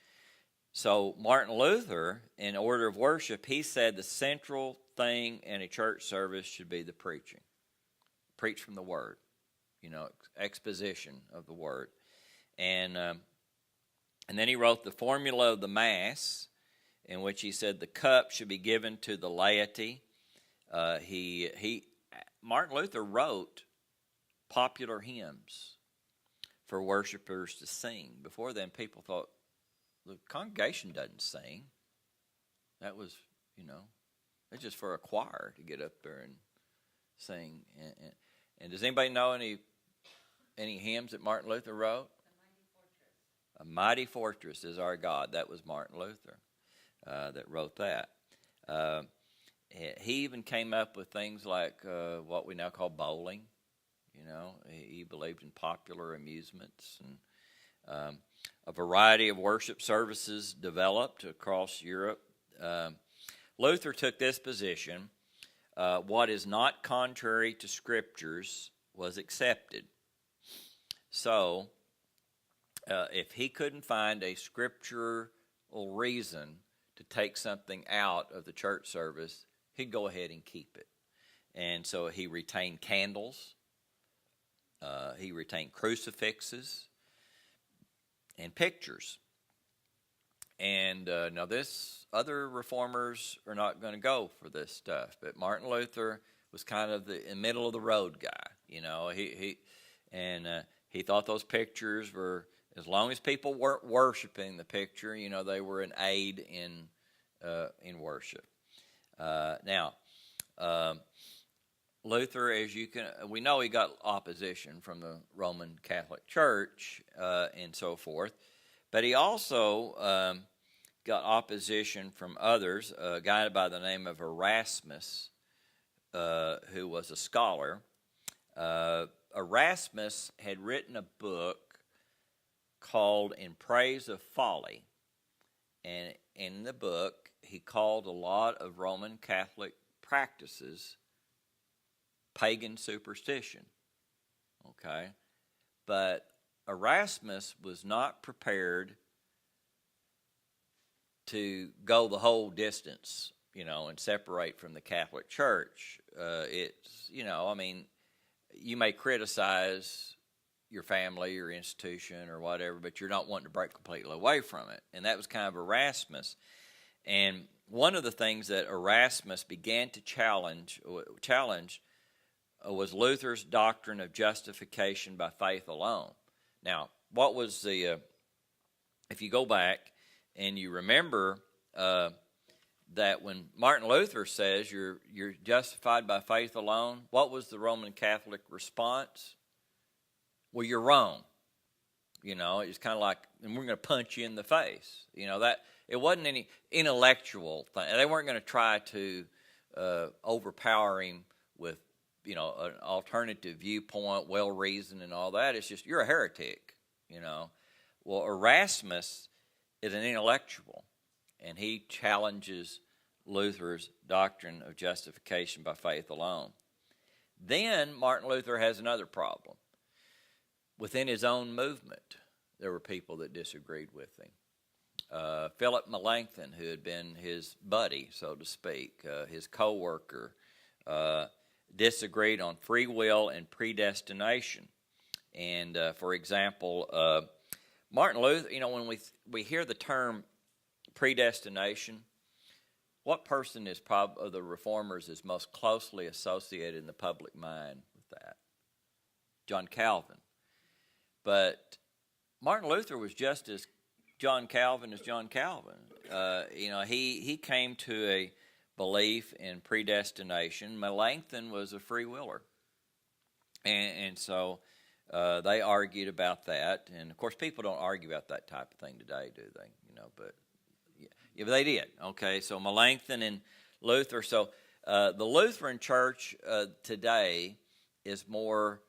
so Martin Luther, in Order of Worship, he said the central thing in a church service should be the preaching. Preach from the Word, exposition of the Word. And then he wrote the Formula of the Mass, in which he said the cup should be given to the laity. Martin Luther wrote popular hymns for worshipers to sing. Before then, people thought, the congregation doesn't sing. That was, it's just for a choir to get up there and sing. And does anybody know any hymns that Martin Luther wrote? A Mighty Fortress is Our God. That was Martin Luther that wrote that. He even came up with things like what we now call bowling. He believed in popular amusements, and a variety of worship services developed across Europe. Luther took this position: what is not contrary to Scriptures was accepted. So, if he couldn't find a scriptural reason to take something out of the church service, he'd go ahead and keep it. And so he retained candles, he retained crucifixes, and pictures. And now other reformers are not going to go for this stuff, but Martin Luther was kind of the middle of the road guy. He thought those pictures were, as long as people weren't worshiping the picture, they were an aid in worship. Now, Luther, we know he got opposition from the Roman Catholic Church and so forth, but he also got opposition from others. A guy by the name of Erasmus, who was a scholar. Erasmus had written a book called In Praise of Folly, and in the book he called a lot of Roman Catholic practices pagan superstition. Okay? But Erasmus was not prepared to go the whole distance, and separate from the Catholic Church. You may criticize your family, your institution, or whatever, but you're not wanting to break completely away from it. And that was kind of Erasmus. And one of the things that Erasmus began to challenge was Luther's doctrine of justification by faith alone. Now, what was if you go back and you remember that when Martin Luther says you're justified by faith alone, what was the Roman Catholic response? Well, you're wrong. It's kind of like, and we're going to punch you in the face. That it wasn't any intellectual thing. They weren't going to try to overpower him with, an alternative viewpoint, well-reasoned and all that. It's just, you're a heretic, Well, Erasmus is an intellectual, and he challenges Luther's doctrine of justification by faith alone. Then Martin Luther has another problem. Within his own movement, there were people that disagreed with him. Philip Melanchthon, who had been his buddy, so to speak, his co-worker, disagreed on free will and predestination. And for example, Martin Luther, when we hear the term predestination, what person of the reformers is most closely associated in the public mind with John Calvin. But Martin Luther was just as John Calvin as John Calvin. He came to a belief in predestination. Melanchthon was a free willer, and so they argued about that. And of course, people don't argue about that type of thing today, do they? But yeah, but they did. Okay, so Melanchthon and Luther. So the Lutheran Church today is more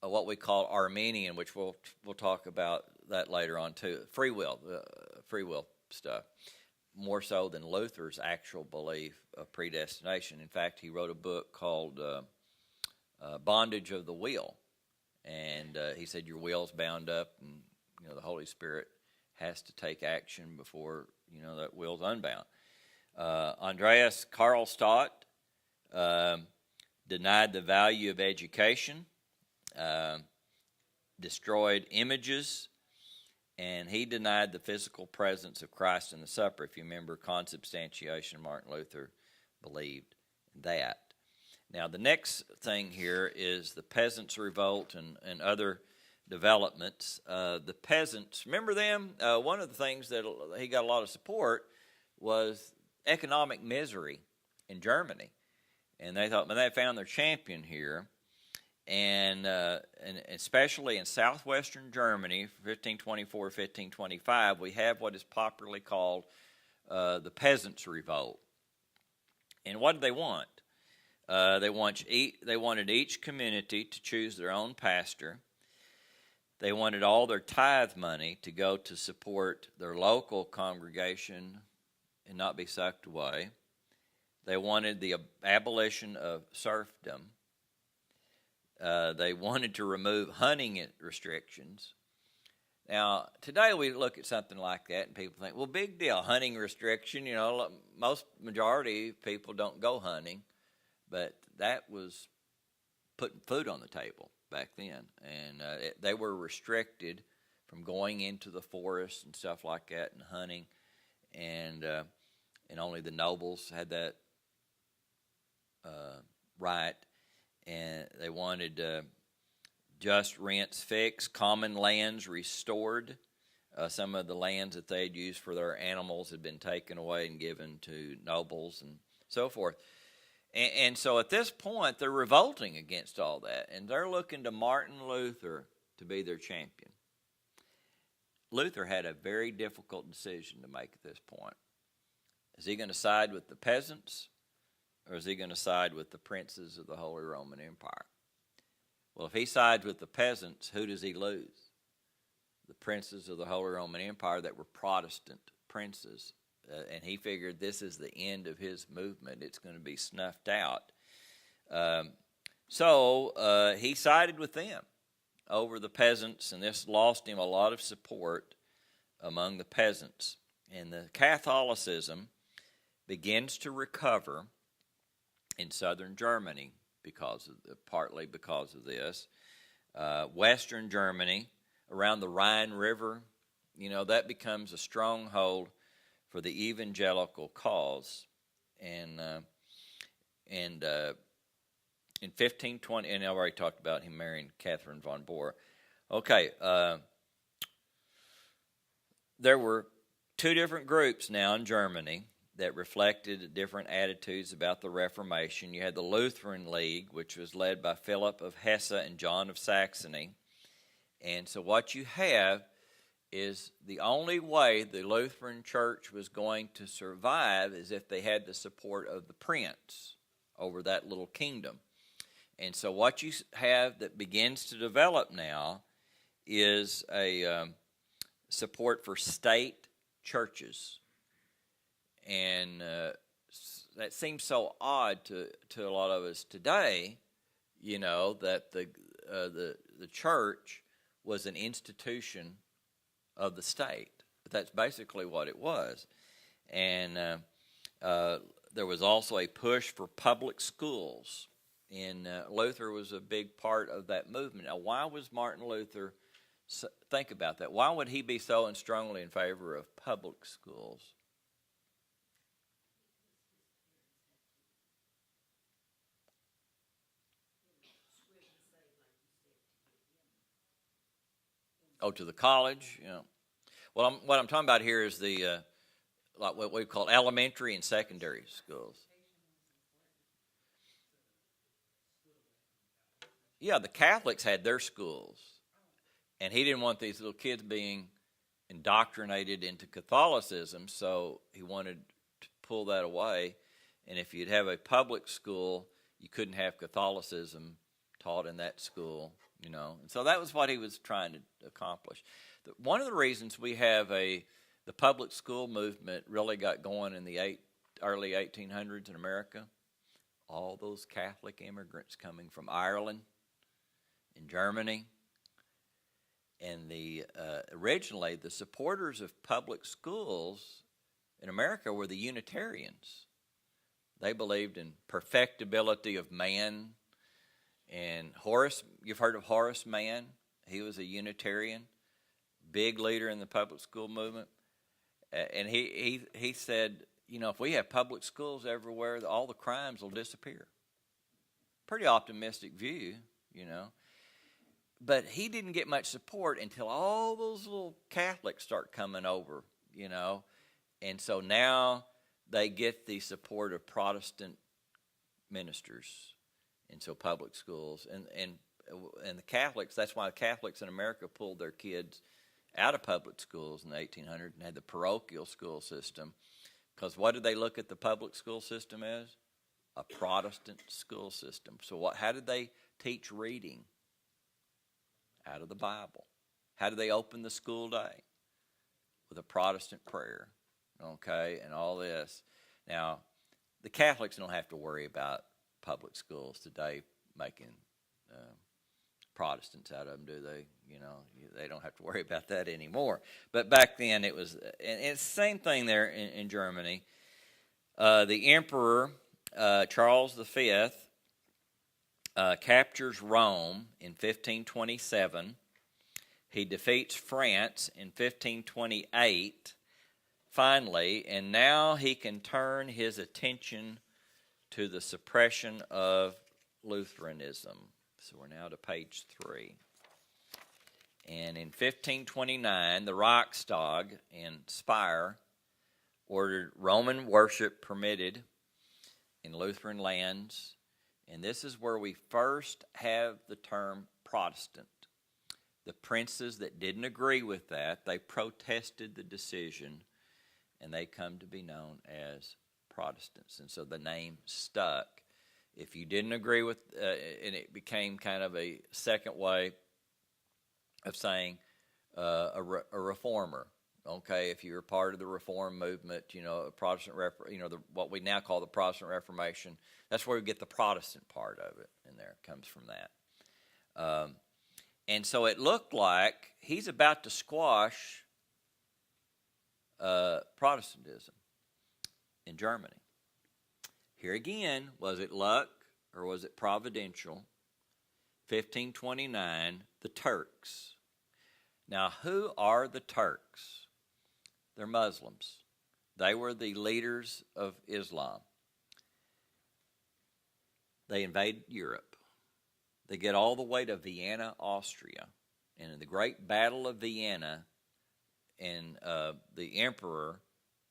what we call Arminian, which we'll talk about that later on too. Free will stuff, more so than Luther's actual belief of predestination. In fact, he wrote a book called Bondage of the Will, and he said your will's bound up, and the Holy Spirit has to take action before that will's unbound. Andreas Karlstadt denied the value of education, destroyed images, and he denied the physical presence of Christ in the supper. If you remember consubstantiation, Martin Luther believed that. Now, the next thing here is the Peasants' Revolt and other developments. The peasants, remember them? One of the things that he got a lot of support was economic misery in Germany. And they thought, they found their champion here. And especially in southwestern Germany, 1524, 1525, we have what is popularly called the Peasants' Revolt. And what did they want? They wanted each community to choose their own pastor. They wanted all their tithe money to go to support their local congregation and not be sucked away. They wanted the abolition of serfdom. They wanted to remove hunting restrictions. Now, today we look at something like that and people think, well, big deal, hunting restriction. Majority of people don't go hunting, but that was putting food on the table back then. And they were restricted from going into the forest and stuff like that and hunting. And only the nobles had that right. And they wanted just rents fixed, common lands restored. Some of the lands that they had used for their animals had been taken away and given to nobles and so forth. And so at this point, they're revolting against all that, and they're looking to Martin Luther to be their champion. Luther had a very difficult decision to make at this point. Is he going to side with the peasants, or is he going to side with the princes of the Holy Roman Empire? Well, if he sides with the peasants, who does he lose? The princes of the Holy Roman Empire that were Protestant princes. And he figured this is the end of his movement. It's going to be snuffed out. So he sided with them over the peasants, and this lost him a lot of support among the peasants. And the Catholicism begins to recover in southern Germany partly because of this. Western Germany, around the Rhine River, that becomes a stronghold for the evangelical cause. And in 1520, and I already talked about him marrying Catherine von Bora. Okay, there were two different groups now in Germany that reflected different attitudes about the Reformation. You had the Lutheran League, which was led by Philip of Hesse and John of Saxony. And so what you have is the only way the Lutheran Church was going to survive is if they had the support of the prince over that little kingdom. And so what you have that begins to develop now is a support for state churches. And that seems so odd to a lot of us today, that the church was an institution of the state. But that's basically what it was. And there was also a push for public schools. And Luther was a big part of that movement. Now, why was Martin Luther, think about that, why would he be so strongly in favor of public schools? Oh, to the college, you know. Well, what I'm talking about here is the like what we call elementary and secondary schools. Yeah, the Catholics had their schools, and he didn't want these little kids being indoctrinated into Catholicism, so he wanted to pull that away. And if you'd have a public school, you couldn't have Catholicism taught in that school, you know. And so that was what he was trying to accomplish. One of the reasons we have the public school movement really got going in the early 1800s in America, all those Catholic immigrants coming from Ireland and Germany. And originally, the supporters of public schools in America were the Unitarians. They believed in perfectibility of man. And Horace, you've heard of Horace Mann? He was a Unitarian, big leader in the public school movement. And he said, you know, if we have public schools everywhere, all the crimes will disappear. Pretty optimistic view, you know. But he didn't get much support until all those little Catholics start coming over, you know. And so now they get the support of Protestant ministers, and so public schools. And the Catholics, that's why the Catholics in America pulled their kids out of public schools in the 1800s and had the parochial school system. Because what did they look at the public school system as? A Protestant school system. So how did they teach reading? Out of the Bible. How do they open the school day? With a Protestant prayer, okay, and all this. Now, the Catholics don't have to worry about public schools today making Protestants out of them, do they? You know, they don't have to worry about that anymore. But back then it was, and it's the same thing there in Germany. The Emperor Charles V captures Rome in 1527. He defeats France in 1528, finally, and now he can turn his attention to the suppression of Lutheranism. So we're now to page 3. And in 1529, the Reichstag in Speyer ordered Roman worship permitted in Lutheran lands. And this is where we first have the term Protestant. The princes that didn't agree with that, they protested the decision, and they come to be known as Protestants. And so the name stuck. If you didn't agree with, and it became kind of a second way of saying a reformer. Okay, if you were part of the Reform movement, you know, a Protestant, what we now call the Protestant Reformation, that's where we get the Protestant part of it, and there it comes from that. And so it looked like he's about to squash Protestantism in Germany. Here again, was it luck or was it providential? 1529, the Turks. Now, who are the Turks? They're Muslims. They were the leaders of Islam. They invade Europe. They get all the way to Vienna, Austria. And in the Great Battle of Vienna, and the emperor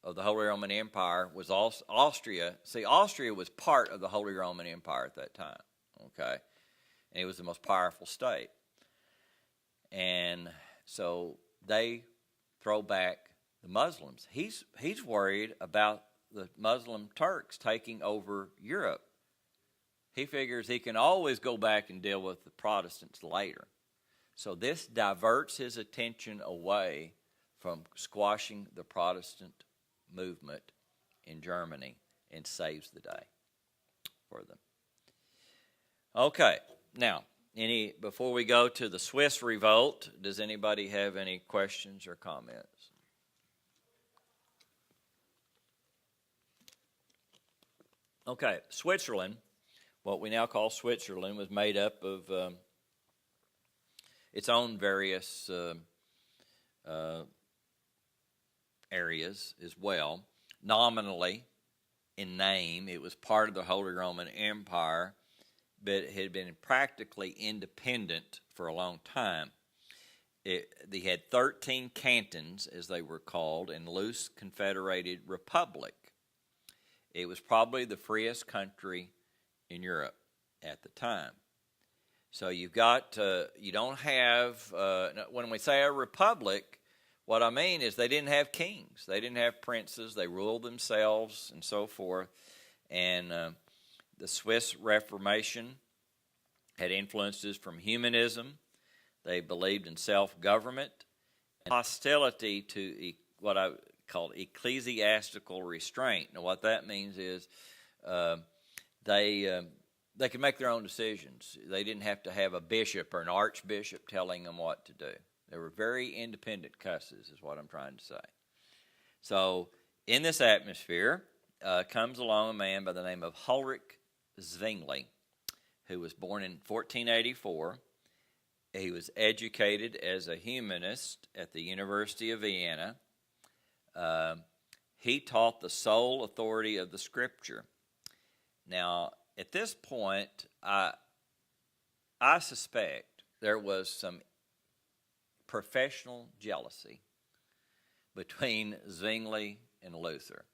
of the Holy Roman Empire was Austria. See, Austria was part of the Holy Roman Empire at that time, okay? And it was the most powerful state. And so they throw back the Muslims. He's worried about the Muslim Turks taking over Europe. He figures he can always go back and deal with the Protestants later. So this diverts his attention away from squashing the Protestant movement in Germany and saves the day for them. Okay, now, before we go to the Swiss revolt, does anybody have any questions or comments? Okay, Switzerland, what we now call Switzerland, was made up of its own various areas as well. Nominally, in name, it was part of the Holy Roman Empire, but it had been practically independent for a long time. They had 13 cantons, as they were called, in loose confederated republic. It was probably the freest country in Europe at the time. So you've got, you don't have, when we say a republic, what I mean is they didn't have kings. They didn't have princes. They ruled themselves and so forth. And the Swiss Reformation had influences from humanism. They believed in self-government and hostility to what I call ecclesiastical restraint. Now, what that means is they could make their own decisions. They didn't have to have a bishop or an archbishop telling them what to do. They were very independent cusses, is what I'm trying to say. So, in this atmosphere comes along a man by the name of Ulrich Zwingli, who was born in 1484. He was educated as a humanist at the University of Vienna. He taught the sole authority of the Scripture. Now, at this point, I suspect there was some professional jealousy between Zwingli and Luther.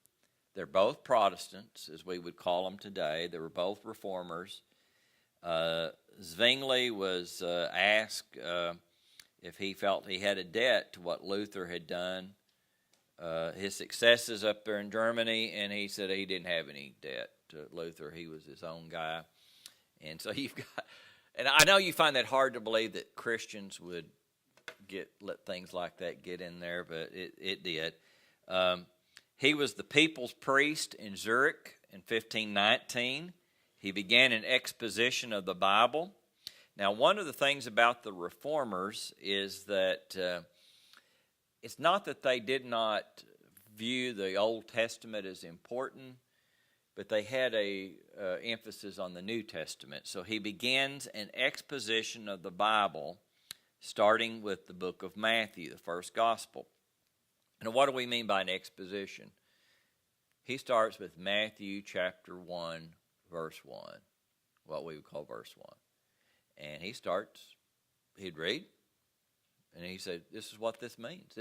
They're both Protestants, as we would call them today. They were both reformers. Zwingli was asked if he felt he had a debt to what Luther had done, his successes up there in Germany, and he said he didn't have any debt to Luther. He was his own guy. And so you've got, and I know you find that hard to believe that Christians would let things like that get in there, but it did. He was the people's priest in Zurich in 1519. He began an exposition of the Bible. Now, one of the things about the reformers is that it's not that they did not view the Old Testament as important, but they had a emphasis on the New Testament. So he begins an exposition of the Bible, starting with the book of Matthew, the first gospel. And what do we mean by an exposition? He starts with Matthew chapter 1, verse 1, what we would call verse 1. And he'd read, and he said, this is what this means.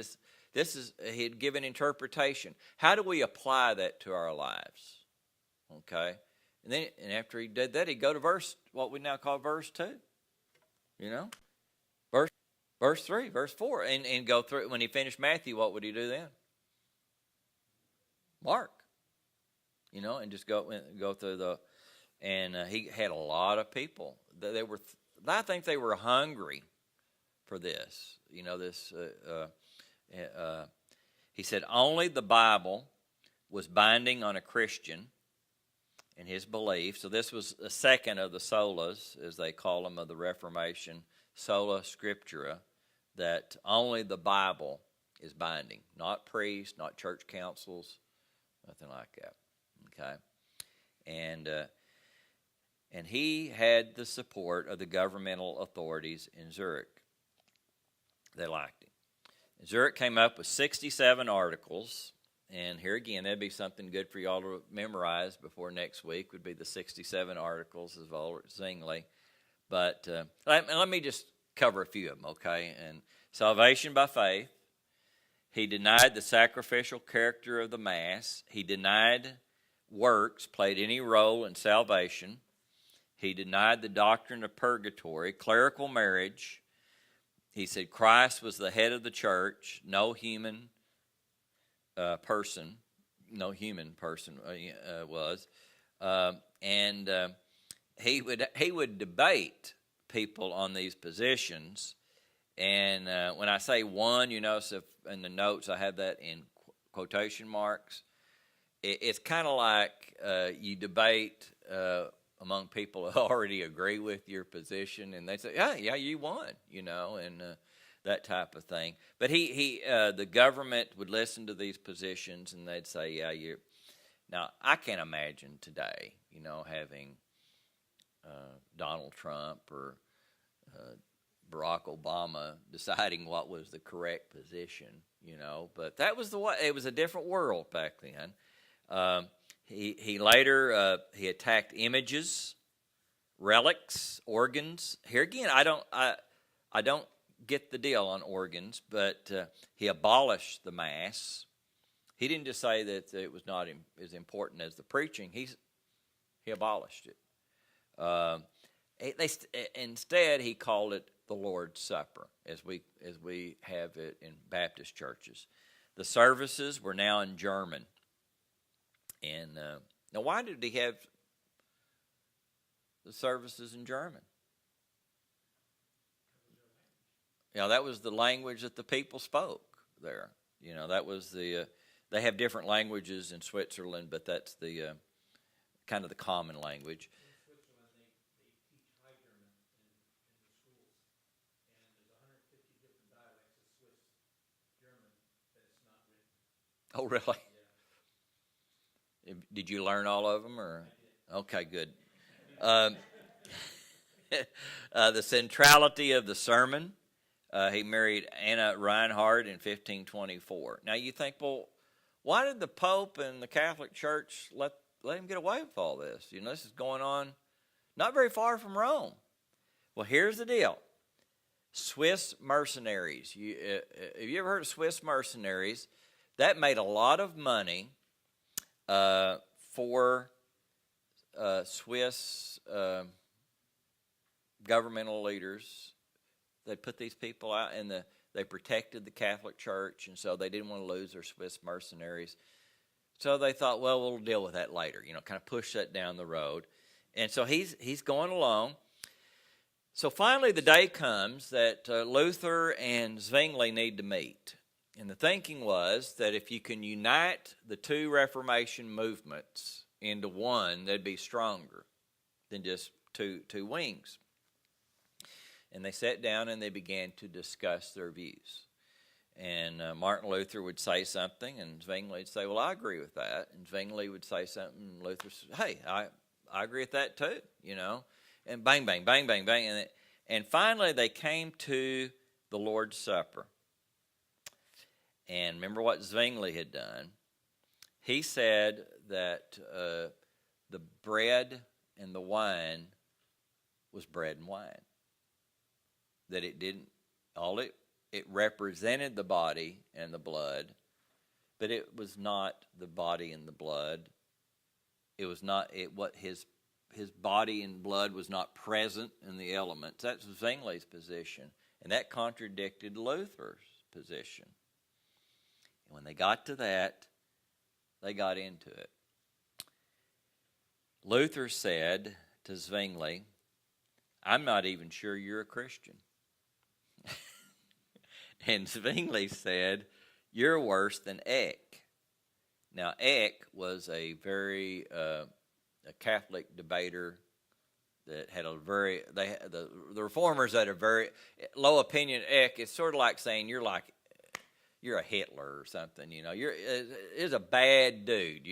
He'd give an interpretation. How do we apply that to our lives? Okay? And after he did that, he'd go to what we now call verse 2. You know? Verse 3, verse 4, and go through. When he finished Matthew, what would he do then? Mark. You know, and just go through the, and he had a lot of people. I think they were hungry for this. You know, he said only the Bible was binding on a Christian and his belief. So this was the second of the solas, as they call them, of the Reformation, sola scriptura, that only the Bible is binding, not priests, not church councils, nothing like that. Okay, and he had the support of the governmental authorities in Zurich. They liked him. Zurich came up with 67 articles, and here again, that'd be something good for y'all to memorize before next week, would be the 67 articles of Ulrich Zwingli. But let me just cover a few of them, okay? And salvation by faith. He denied the sacrificial character of the Mass. He denied works played any role in salvation. He denied the doctrine of purgatory, clerical marriage. He said Christ was the head of the church, no human person was. And he would debate people on these positions. And when I say one, you notice in the notes I have that in quotation marks. It's kind of like you debate among people who already agree with your position, and they say, yeah, you won, you know, and that type of thing. But the government would listen to these positions, and they'd say, yeah, you. Now, I can't imagine today, you know, having Donald Trump or Barack Obama deciding what was the correct position, you know. But that was it was a different world back then. He later he attacked images, relics, organs. Here again, I don't get the deal on organs, but he abolished the Mass. He didn't just say that it was not as important as the preaching. He abolished it. Instead, he called it the Lord's Supper, as we have it in Baptist churches. The services were now in German. And now, why did he have the services in German? That was the language that the people spoke there. That was the. They have different languages in Switzerland, but that's the kind of the common language. In Switzerland, they teach High German in the schools, and there's 150 different dialects of Swiss German that's not written. Oh, really? Yeah. Did you learn all of them, or? Okay, good. The centrality of the sermon. He married Anna Reinhardt in 1524. Now you think, well, why did the Pope and the Catholic Church let him get away with all this? This is going on not very far from Rome. Well, here's the deal. Swiss mercenaries. Have you ever heard of Swiss mercenaries? That made a lot of money for Swiss governmental leaders. They put these people out, and they protected the Catholic Church, and so they didn't want to lose their Swiss mercenaries. So they thought, well, we'll deal with that later, kind of push that down the road. And so he's going along. So finally the day comes that Luther and Zwingli need to meet. And the thinking was that if you can unite the two Reformation movements into one, they'd be stronger than just two wings. And they sat down and they began to discuss their views. And Martin Luther would say something, and Zwingli would say, well, I agree with that. And Zwingli would say something, and Luther said, hey, I agree with that too, And bang, bang, bang, bang, bang. And finally they came to the Lord's Supper. And remember what Zwingli had done. He said that the bread and the wine was bread and wine. That it didn't, it represented the body and the blood, but it was not the body and the blood. It was not what his body and blood was not present in the elements. That's Zwingli's position, and that contradicted Luther's position. And when they got to that, they got into it. Luther said to Zwingli, I'm not even sure you're a Christian. And Zwingli said, you're worse than Eck. Now, Eck was a very a Catholic debater that had the Reformers had a very low opinion of Eck. It's sort of like saying you're a Hitler or something, is a bad dude,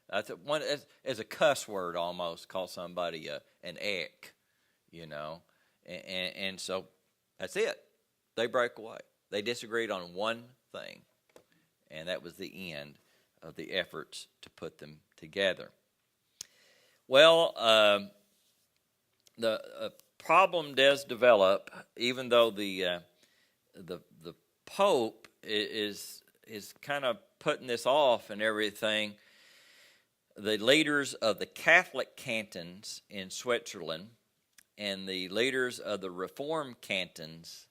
That's one as a cuss word almost, call somebody an Eck, and so that's it. They broke away. They disagreed on one thing, and that was the end of the efforts to put them together. Well, the problem does develop, even though the Pope is kind of putting this off and everything. The leaders of the Catholic cantons in Switzerland and the leaders of the Reformed cantons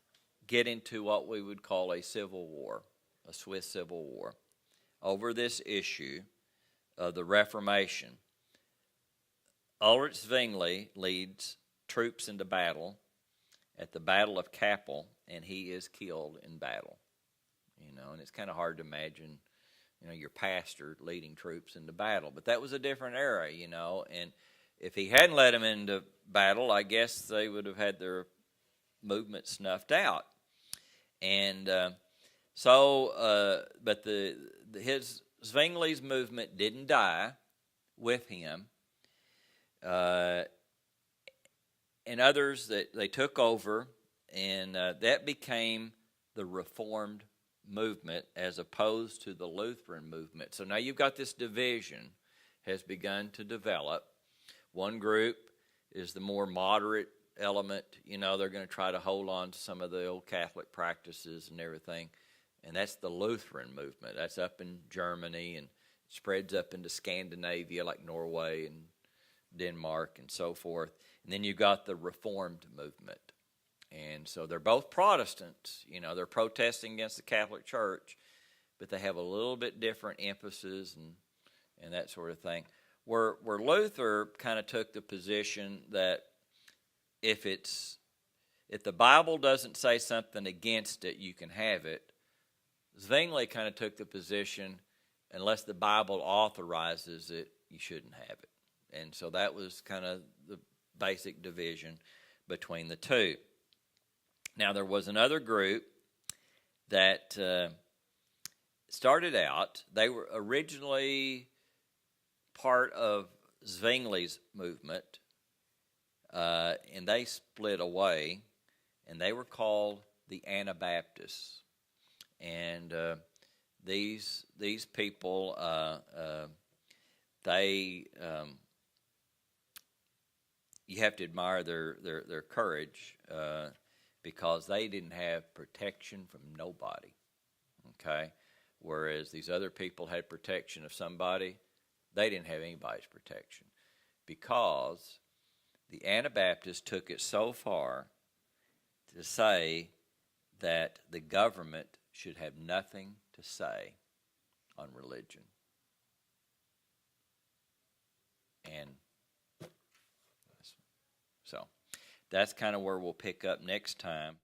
get into what we would call a civil war, a Swiss civil war, over this issue of the Reformation. Ulrich Zwingli leads troops into battle at the Battle of Kappel, and he is killed in battle. And it's kind of hard to imagine, your pastor leading troops into battle. But that was a different era, and if he hadn't led them into battle, I guess they would have had their movement snuffed out. And but his Zwingli's movement didn't die with him. And others that they took over, and that became the Reformed movement as opposed to the Lutheran movement. So now you've got this division has begun to develop. One group is the more moderate element. You know, they're going to try to hold on to some of the old Catholic practices and everything. And that's the Lutheran movement. That's up in Germany and spreads up into Scandinavia, like Norway and Denmark and so forth. And then you've got the Reformed movement. And so they're both Protestants. You know, they're protesting against the Catholic Church, but they have a little bit different emphasis and that sort of thing. Where Luther kind of took the position that if the Bible doesn't say something against it, you can have it. Zwingli kind of took the position, unless the Bible authorizes it, you shouldn't have it. And so that was kind of the basic division between the two. Now, there was another group that started out. They were originally part of Zwingli's movement, and they split away, and they were called the Anabaptists. And these people, you have to admire their courage, because they didn't have protection from nobody, okay? Whereas these other people had protection of somebody, they didn't have anybody's protection, because the Anabaptists took it so far to say that the government should have nothing to say on religion. And so that's kind of where we'll pick up next time.